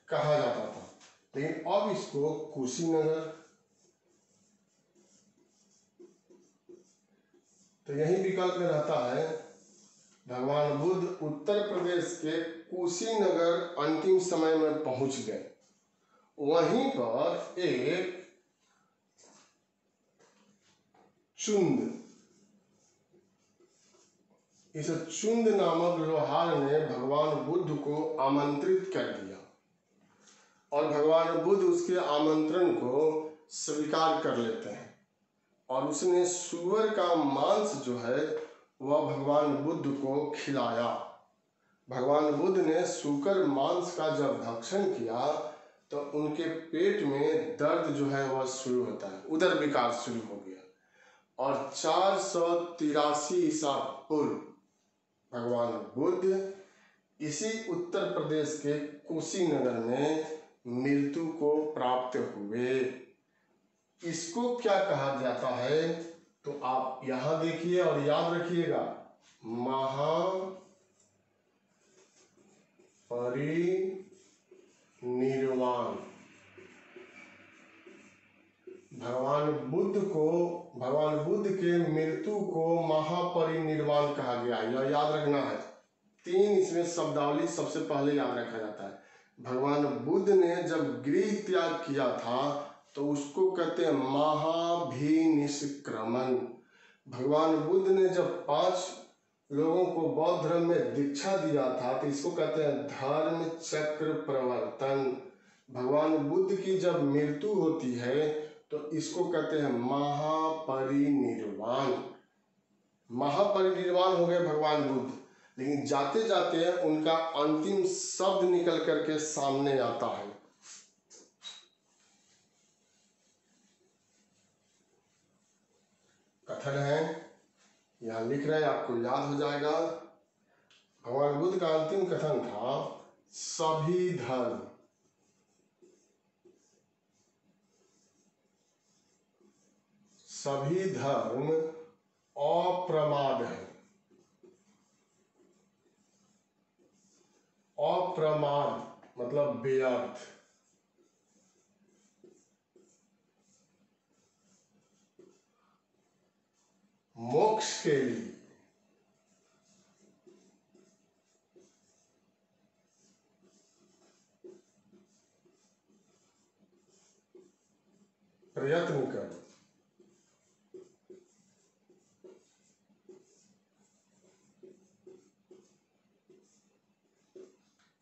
कहा जाता था, लेकिन अब इसको कुशीनगर। तो यही विकल्प में रहता है, भगवान बुद्ध उत्तर प्रदेश के कुशीनगर अंतिम समय में पहुंच गए। वहीं पर एक चुंद, इस चुंद नामक लोहार ने भगवान बुद्ध को आमंत्रित कर दिया, और भगवान बुद्ध उसके आमंत्रण को स्वीकार कर लेते हैं, और उसने सूअर का मांस जो है वह भगवान बुद्ध को खिलाया। भगवान बुद्ध ने सूकर मांस का जब भक्षण किया तो उनके पेट में दर्द जो है वह शुरू होता है, उदर विकार शुरू हो गया, और 483 ईसा पूर्व भगवान बुद्ध इसी उत्तर प्रदेश के कुशीनगर में मृत्यु को प्राप्त हुए। इसको क्या कहा जाता है, तो आप यहां देखिए और याद रखिएगा, महापरिनिर्वाण। भगवान बुद्ध के मृत्यु को महापरिनिर्वाण कहा गया। यह याद रखना है। 3 इसमें शब्दावली सबसे पहले याद रखा जाता है। भगवान बुद्ध ने जब गृह त्याग किया था तो उसको कहते हैं महाभिनिष्क्रमण। भगवान बुद्ध ने जब 5 लोगों को बौद्ध धर्म में दीक्षा दिया था तो इसको कहते हैं धर्म चक्र प्रवर्तन। भगवान बुद्ध की जब मृत्यु होती है तो इसको कहते हैं महापरिनिर्वाण। महापरिनिर्वाण हो गए भगवान बुद्ध, लेकिन जाते जाते उनका अंतिम शब्द निकल करके सामने आता है। कथन है, यहां लिख रहे हैं, आपको याद हो जाएगा। भगवान बुद्ध का अंतिम कथन था, सभी धर्म अप्रमाद है। अप्रमाद मतलब व्यर्थ। मोक्ष के लिए प्रयत्न करो।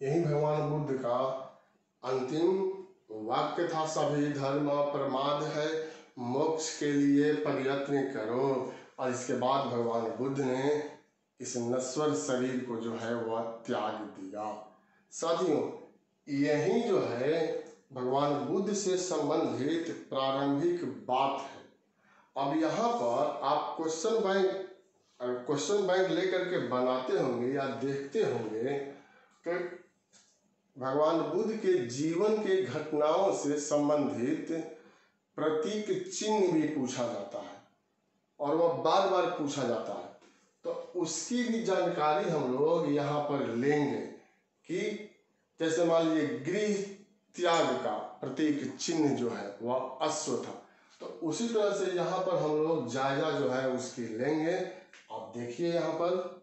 यही भगवान बुद्ध का अंतिम वाक्य था, सभी धर्म अप्रमाद है, मोक्ष के लिए प्रयत्न करो। और इसके बाद भगवान बुद्ध ने इस नश्वर शरीर को जो है वह त्याग दिया। साथियों, यही जो है भगवान बुद्ध से संबंधित प्रारंभिक बात है। अब यहाँ पर आप क्वेश्चन बैंक लेकर के बनाते होंगे या देखते होंगे कि भगवान बुद्ध के जीवन के घटनाओं से संबंधित प्रतीक चिन्ह भी पूछा जाता है, और वह बार बार पूछा जाता है। उसकी भी जानकारी हम लोग यहाँ पर लेंगे कि जैसे मान लीजिए गृह त्याग का प्रतीक चिन्ह जो है वह अश्व था, तो उसी तरह से यहाँ पर हम लोग जायजा जो है उसकी लेंगे। आप देखिए यहाँ पर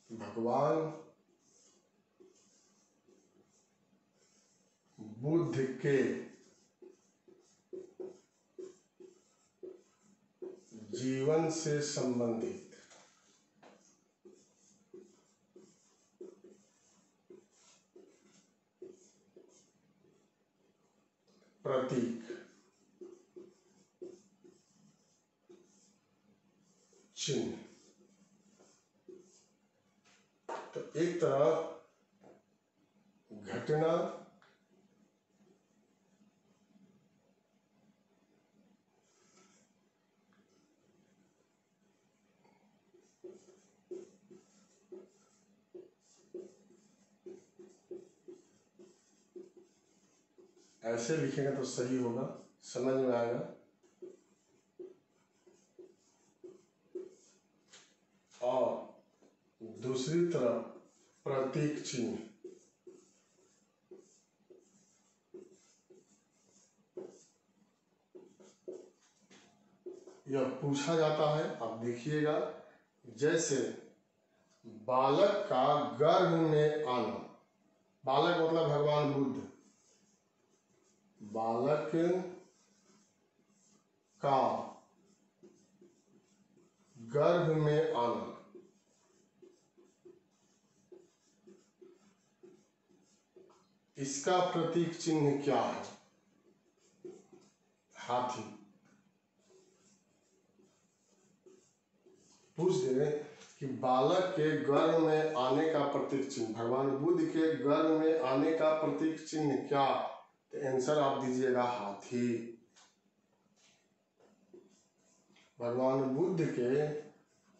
भगवान बुद्ध के जीवन से संबंधित प्रतीक चिन्ह। तो एक तरफ घटना ऐसे लिखेंगे तो सही होगा, समझ में आएगा। और दूसरी तरफ प्रतीक चिन्ह, यह पूछा जाता है। आप देखिएगा, जैसे बालक का गर्भ में आना, बालक मतलब भगवान बुद्ध, बालक का गर्भ में आना, इसका प्रतीक चिन्ह क्या है? हाथी। पूछ दे कि बालक के गर्भ में आने का प्रतीक चिन्ह, भगवान बुद्ध के गर्भ में आने का प्रतीक चिन्ह क्या? तो आंसर आप दीजिएगा हाथी। भगवान बुद्ध के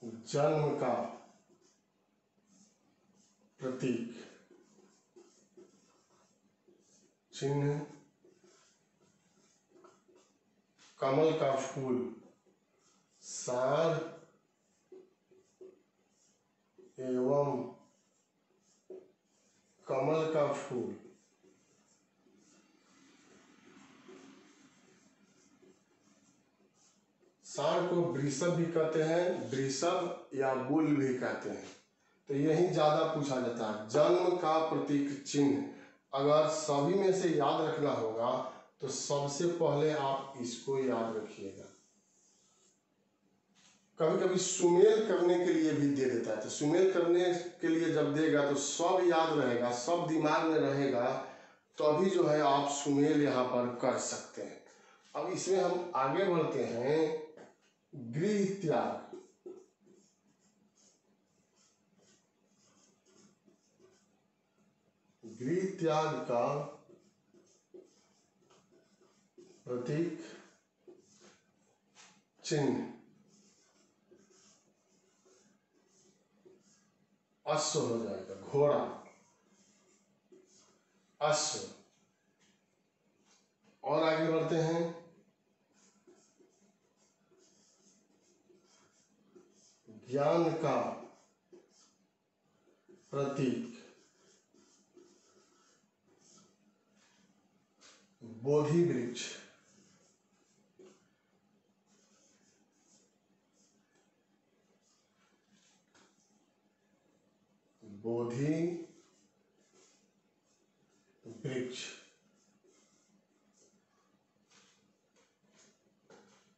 जन्म का प्रतीक चिन्ह कमल का फूल, सार एवं कमल का फूल। सार को वृषभ भी कहते हैं, वृषभ या बुल भी कहते हैं। तो यही ज्यादा पूछा जाता है। जन्म का प्रतीक चिन्ह अगर सभी में से याद रखना होगा तो सबसे पहले आप इसको याद रखिएगा। कभी कभी सुमेल करने के लिए भी दे देता है, तो सुमेल करने के लिए जब देगा तो सब याद रहेगा, सब दिमाग में रहेगा, तभी जो है आप सुमेल यहाँ पर कर सकते हैं। अब इसमें हम आगे बढ़ते हैं। गृह त्याग, गृह त्याग का प्रतीक चिन्ह अश्व हो जाएगा, घोड़ा, अश्व। और आगे बढ़ते हैं। ज्ञान का प्रतीक बोधि वृक्ष, बोधि वृक्ष।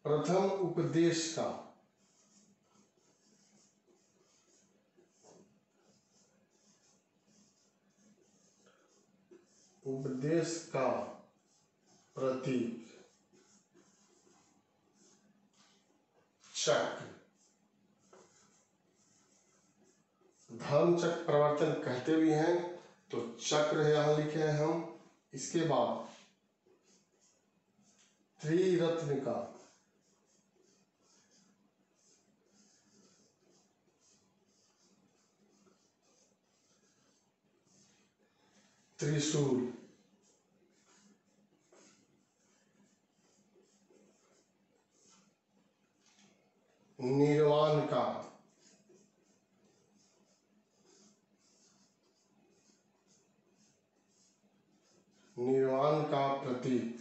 प्रथम उपदेश का प्रतीक चक्र, धर्म चक्र प्रवर्तन कहते भी हैं, तो चक्र यहां लिखे हैं हम। इसके बाद त्रिरत्न का त्रिशूल, निर्वाण का, निर्वाण का प्रतीक,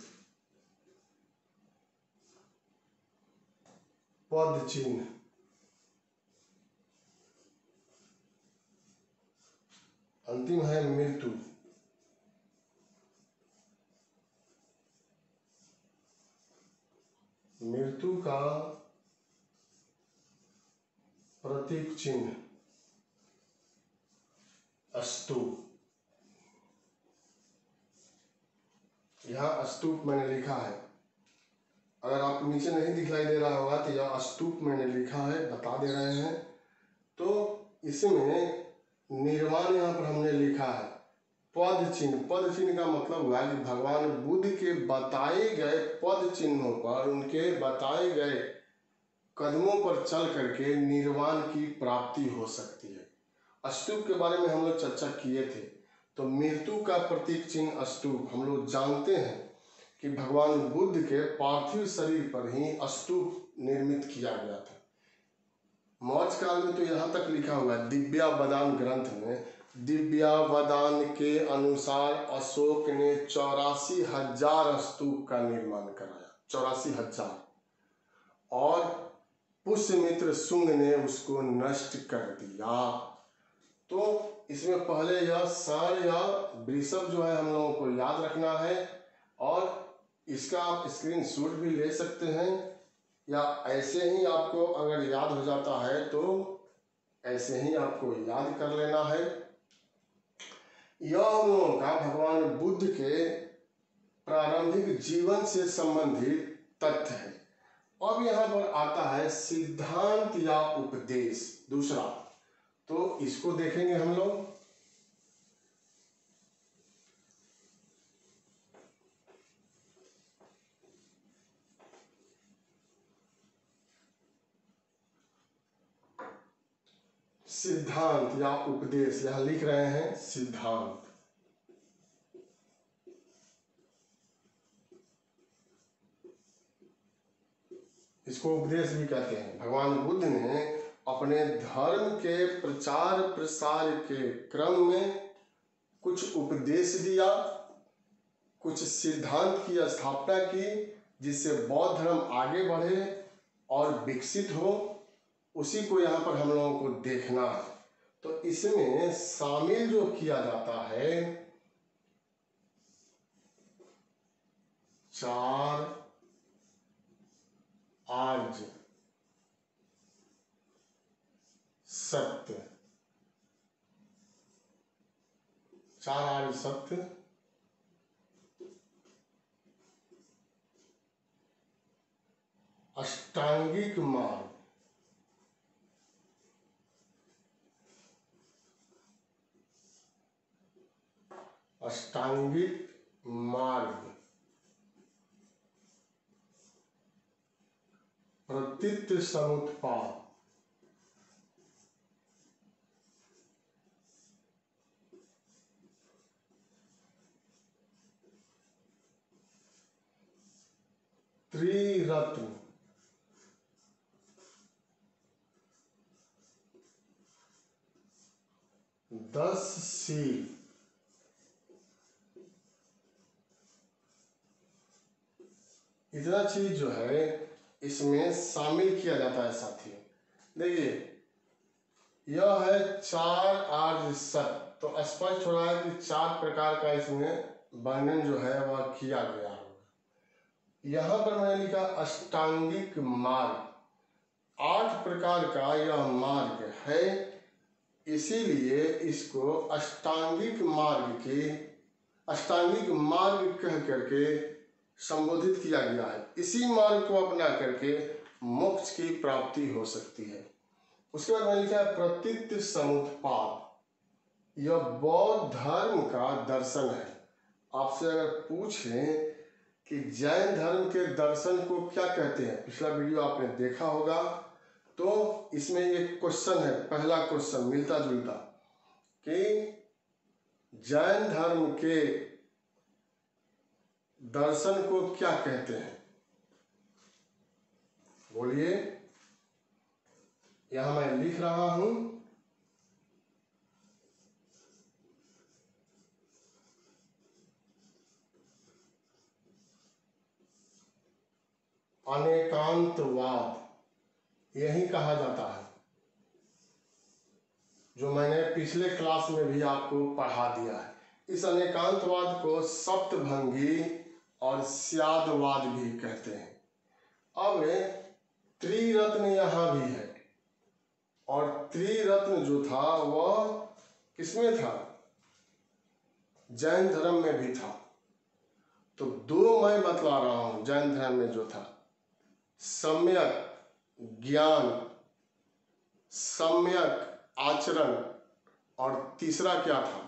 पद चिन्ह, अंतिम है मृत्यु, मृत्यु का प्रतीक चिन्ह, स्तूप। यहाँ स्तूप मैंने लिखा है, अगर आपको नीचे नहीं दिखलाई दे रहा होगा तो यह स्तूप मैंने लिखा है, बता दे रहे हैं। तो इसमें निर्वाण यहाँ पर हमने लिखा है, पद चिन्ह। पद चिन्ह का मतलब हुआ कि भगवान बुद्ध के बताए गए पद चिन्हों पर, उनके बताए गए कदमों पर चल करके निर्वाण की प्राप्ति हो सकती है। स्तूप के बारे में हम लोग चर्चा किए थे। तो मृत्यु का प्रतीक चिन्ह स्तूप, हम लोग जानते हैं कि भगवान बुद्ध के पार्थिव शरीर पर ही स्तूप निर्मित किया गया था। मौर्य काल में तो यहाँ तक लिखा हुआ है, दिव्यावदान ग्रंथ में, दिव्यावदान के अनुसार अशोक ने 84,000 स्तूप का निर्माण कराया, 84,000, और पुष्यमित्र शुंग ने उसको नष्ट कर दिया। तो इसमें पहले यह षांड या वृषभ जो है हम लोगों को याद रखना है, और इसका आप स्क्रीनशॉट भी ले सकते हैं, या ऐसे ही आपको अगर याद हो जाता है तो ऐसे ही आपको याद कर लेना है। यह हम लोगों का भगवान बुद्ध के प्रारंभिक जीवन से संबंधित तथ्य है। अब यहाँ पर आता है सिद्धांत या उपदेश दूसरा, तो इसको देखेंगे हम लोग। सिद्धांत या उपदेश, यहां लिख रहे हैं सिद्धांत। इसको उपदेश भी कहते हैं। भगवान बुद्ध ने अपने धर्म के प्रचार प्रसार के क्रम में कुछ उपदेश दिया, कुछ सिद्धांत की स्थापना की, जिससे बौद्ध धर्म आगे बढ़े और विकसित हो। उसी को यहाँ पर हम लोगों को देखना है। तो इसमें शामिल जो किया जाता है 4 आर्य सत्य, 4 आर्य सत्य, अष्टांगिक मार्ग, अष्टांगिक मार्ग, प्रतीत समुत्पाद, त्रिरत्न, दस शील, इतना चीज जो है इसमें शामिल किया जाता है साथियों। देखिए यह है 4 आर्य सत्य, तो स्पष्ट हो रहा है कि 4 प्रकार का इसमें वर्णन जो है वह किया गया होगा। यहाँ पर मैंने लिखा अष्टांगिक मार्ग, 8 प्रकार का यह मार्ग है, इसीलिए इसको अष्टांगिक मार्ग कह करके संबोधित किया गया है। इसी मार्ग को अपना करके मोक्ष की प्राप्ति हो सकती है। उसके बाद मैंने लिखा है प्रतीत समुत्पाद, यह बौद्ध धर्म का दर्शन है। आपसे अगर पूछें कि जैन धर्म के दर्शन को क्या कहते हैं, पिछला वीडियो आपने देखा होगा, तो इसमें एक क्वेश्चन है, पहला क्वेश्चन मिलता जुलता, कि जैन धर्म के दर्शन को क्या कहते हैं? बोलिए, यहां मैं लिख रहा हूं। अनेकांतवाद यही कहा जाता है, जो मैंने पिछले क्लास में भी आपको पढ़ा दिया है। इस अनेकांतवाद को सप्तभंगी और स्यादवाद भी कहते हैं। अब त्रिरत्न यहाँ भी है, और त्रिरत्न जो था वह किसमें था? जैन धर्म में भी था। तो दो मैं बतला रहा हूं जैन धर्म में जो था, सम्यक ज्ञान, सम्यक आचरण, और तीसरा क्या था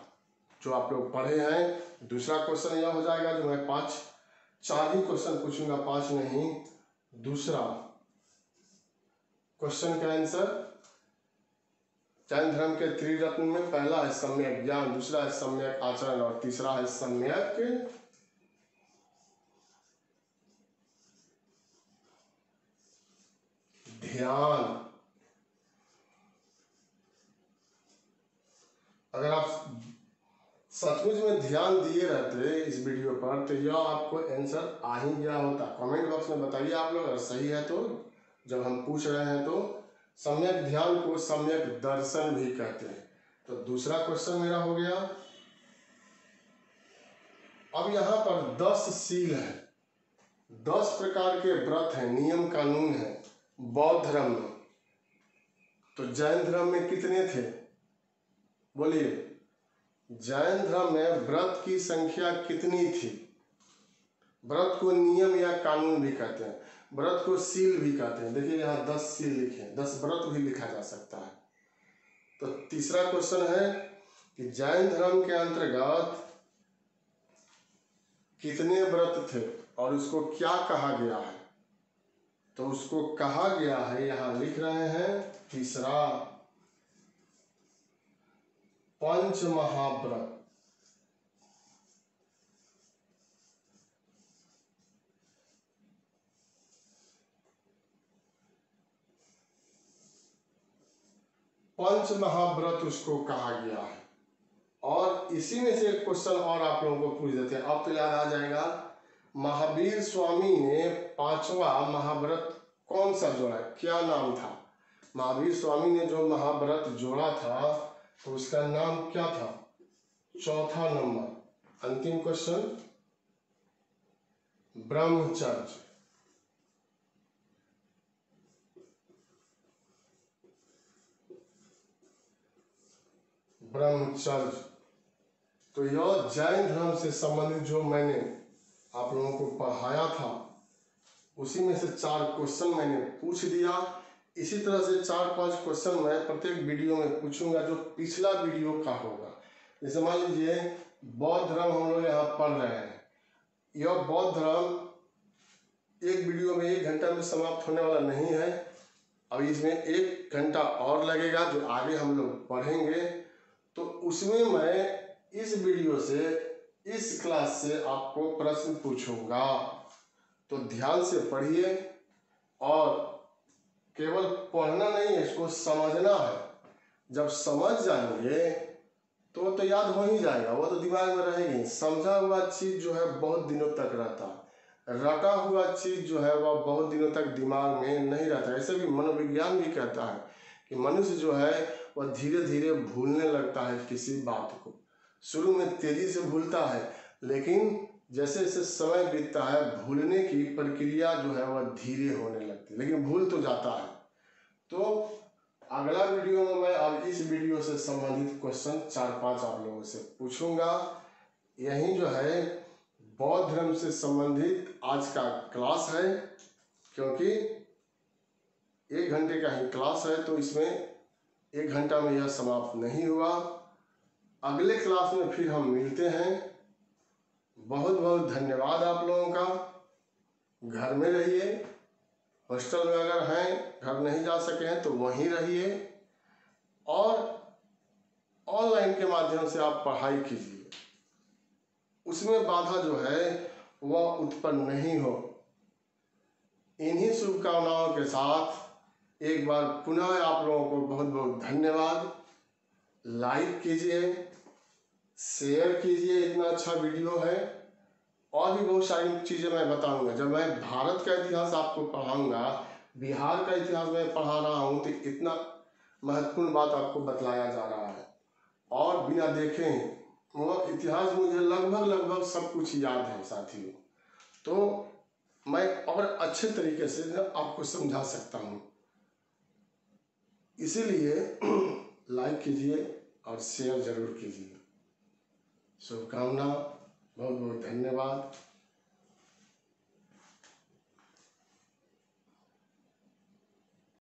जो आप लोग पढ़े हैं? दूसरा क्वेश्चन यह हो जाएगा जो मैं 4 ही क्वेश्चन पूछूंगा, 5 नहीं। दूसरा क्वेश्चन का आंसर जैन धर्म के त्रिरत्न में पहला है सम्यक ज्ञान, दूसरा है सम्यक आचरण, और तीसरा है सम्यक ध्यान। अगर आप सचमुच में ध्यान दिए रहते इस वीडियो पर तो यह आपको आंसर आ ही गया होता। कमेंट बॉक्स में बताइए आप लोग, अगर सही है तो, जब हम पूछ रहे हैं तो। सम्यक ध्यान को सम्यक दर्शन भी कहते हैं। तो दूसरा क्वेश्चन मेरा हो गया। अब यहाँ पर 10 शील है, 10 प्रकार के व्रत हैं, नियम कानून है बौद्ध धर्म में। तो जैन धर्म में कितने थे? बोलिए, जैन धर्म में व्रत की संख्या कितनी थी? व्रत को नियम या कानून भी कहते हैं, व्रत को शील भी कहते हैं। देखिए यहाँ 10 शील लिखे हैं, 10 व्रत भी लिखा जा सकता है। तो तीसरा क्वेश्चन है कि जैन धर्म के अंतर्गत कितने व्रत थे और उसको क्या कहा गया है? तो उसको कहा गया है, यहां लिख रहे हैं, तीसरा पंच महाव्रत। पंच महाव्रत उसको कहा गया है। और इसी में से एक क्वेश्चन और आप लोगों को पूछ देते हैं, अब तो याद आ जाएगा। महावीर स्वामी ने 5वां महाव्रत कौन सा जोड़ा, क्या नाम था? महावीर स्वामी ने जो महाव्रत जोड़ा था तो उसका नाम क्या था? चौथा नंबर, अंतिम क्वेश्चन, ब्रह्मचर्य। ब्रह्मचर्य। तो यह जैन धर्म से संबंधित जो मैंने आप लोगों को पढ़ाया था उसी में से 4 क्वेश्चन मैंने पूछ दिया। इसी तरह से 4-5 क्वेश्चन मैं प्रत्येक वीडियो में पूछूंगा जो पिछला वीडियो का होगा। जैसे मान लीजिए बौद्ध धर्म हम लोग यहाँ पढ़ रहे हैं, यह बौद्ध धर्म एक वीडियो में 1 घंटा में समाप्त होने वाला नहीं है। अब इसमें 1 घंटा और लगेगा जो आगे हम लोग पढ़ेंगे। तो उसमें मैं इस वीडियो से, इस क्लास से आपको प्रश्न पूछूंगा। तो ध्यान से पढ़िए, और केवल पढ़ना नहीं है, इसको समझना है। जब समझ जाएंगे तो याद हो ही जाएगा, वो तो दिमाग में रहेगी। समझा हुआ चीज जो है बहुत दिनों तक रहता है, रटा हुआ चीज जो है वह बहुत दिनों तक दिमाग में नहीं रहता। ऐसे भी मनोविज्ञान भी कहता है कि मनुष्य जो है वह धीरे धीरे भूलने लगता है किसी बात को। शुरू में तेजी से भूलता है, लेकिन जैसे जैसे समय बीतता है भूलने की प्रक्रिया जो है वह धीरे होने लगती है, लेकिन भूल तो जाता है। तो अगला वीडियो में मैं अब इस वीडियो से संबंधित क्वेश्चन 4-5 आप लोगों से पूछूंगा। यही जो है बौद्ध धर्म से संबंधित आज का क्लास है, क्योंकि 1 घंटे का ही क्लास है, तो इसमें 1 घंटा में यह समाप्त नहीं हुआ। अगले क्लास में फिर हम मिलते हैं। बहुत बहुत धन्यवाद आप लोगों का। घर में रहिए, हॉस्टल में अगर हैं, घर नहीं जा सके हैं तो वहीं रहिए, ऑनलाइन के माध्यम से आप पढ़ाई कीजिए, उसमें बाधा जो है वह उत्पन्न नहीं हो। इन्हीं शुभकामनाओं के साथ एक बार पुनः आप लोगों को बहुत बहुत धन्यवाद। लाइक कीजिए, शेयर कीजिए, इतना अच्छा वीडियो है। और भी बहुत सारी चीज़ें मैं बताऊंगा। जब मैं भारत का इतिहास आपको पढ़ाऊंगा, बिहार का इतिहास मैं पढ़ा रहा हूँ, तो इतना महत्वपूर्ण बात आपको बतलाया जा रहा है और बिना देखे वो इतिहास मुझे लगभग सब कुछ याद है साथियों। तो मैं और अच्छे तरीके से आपको समझा सकता हूँ। इसीलिए लाइक कीजिए और शेयर जरूर कीजिए। शुभकामना, बहुत बहुत धन्यवाद।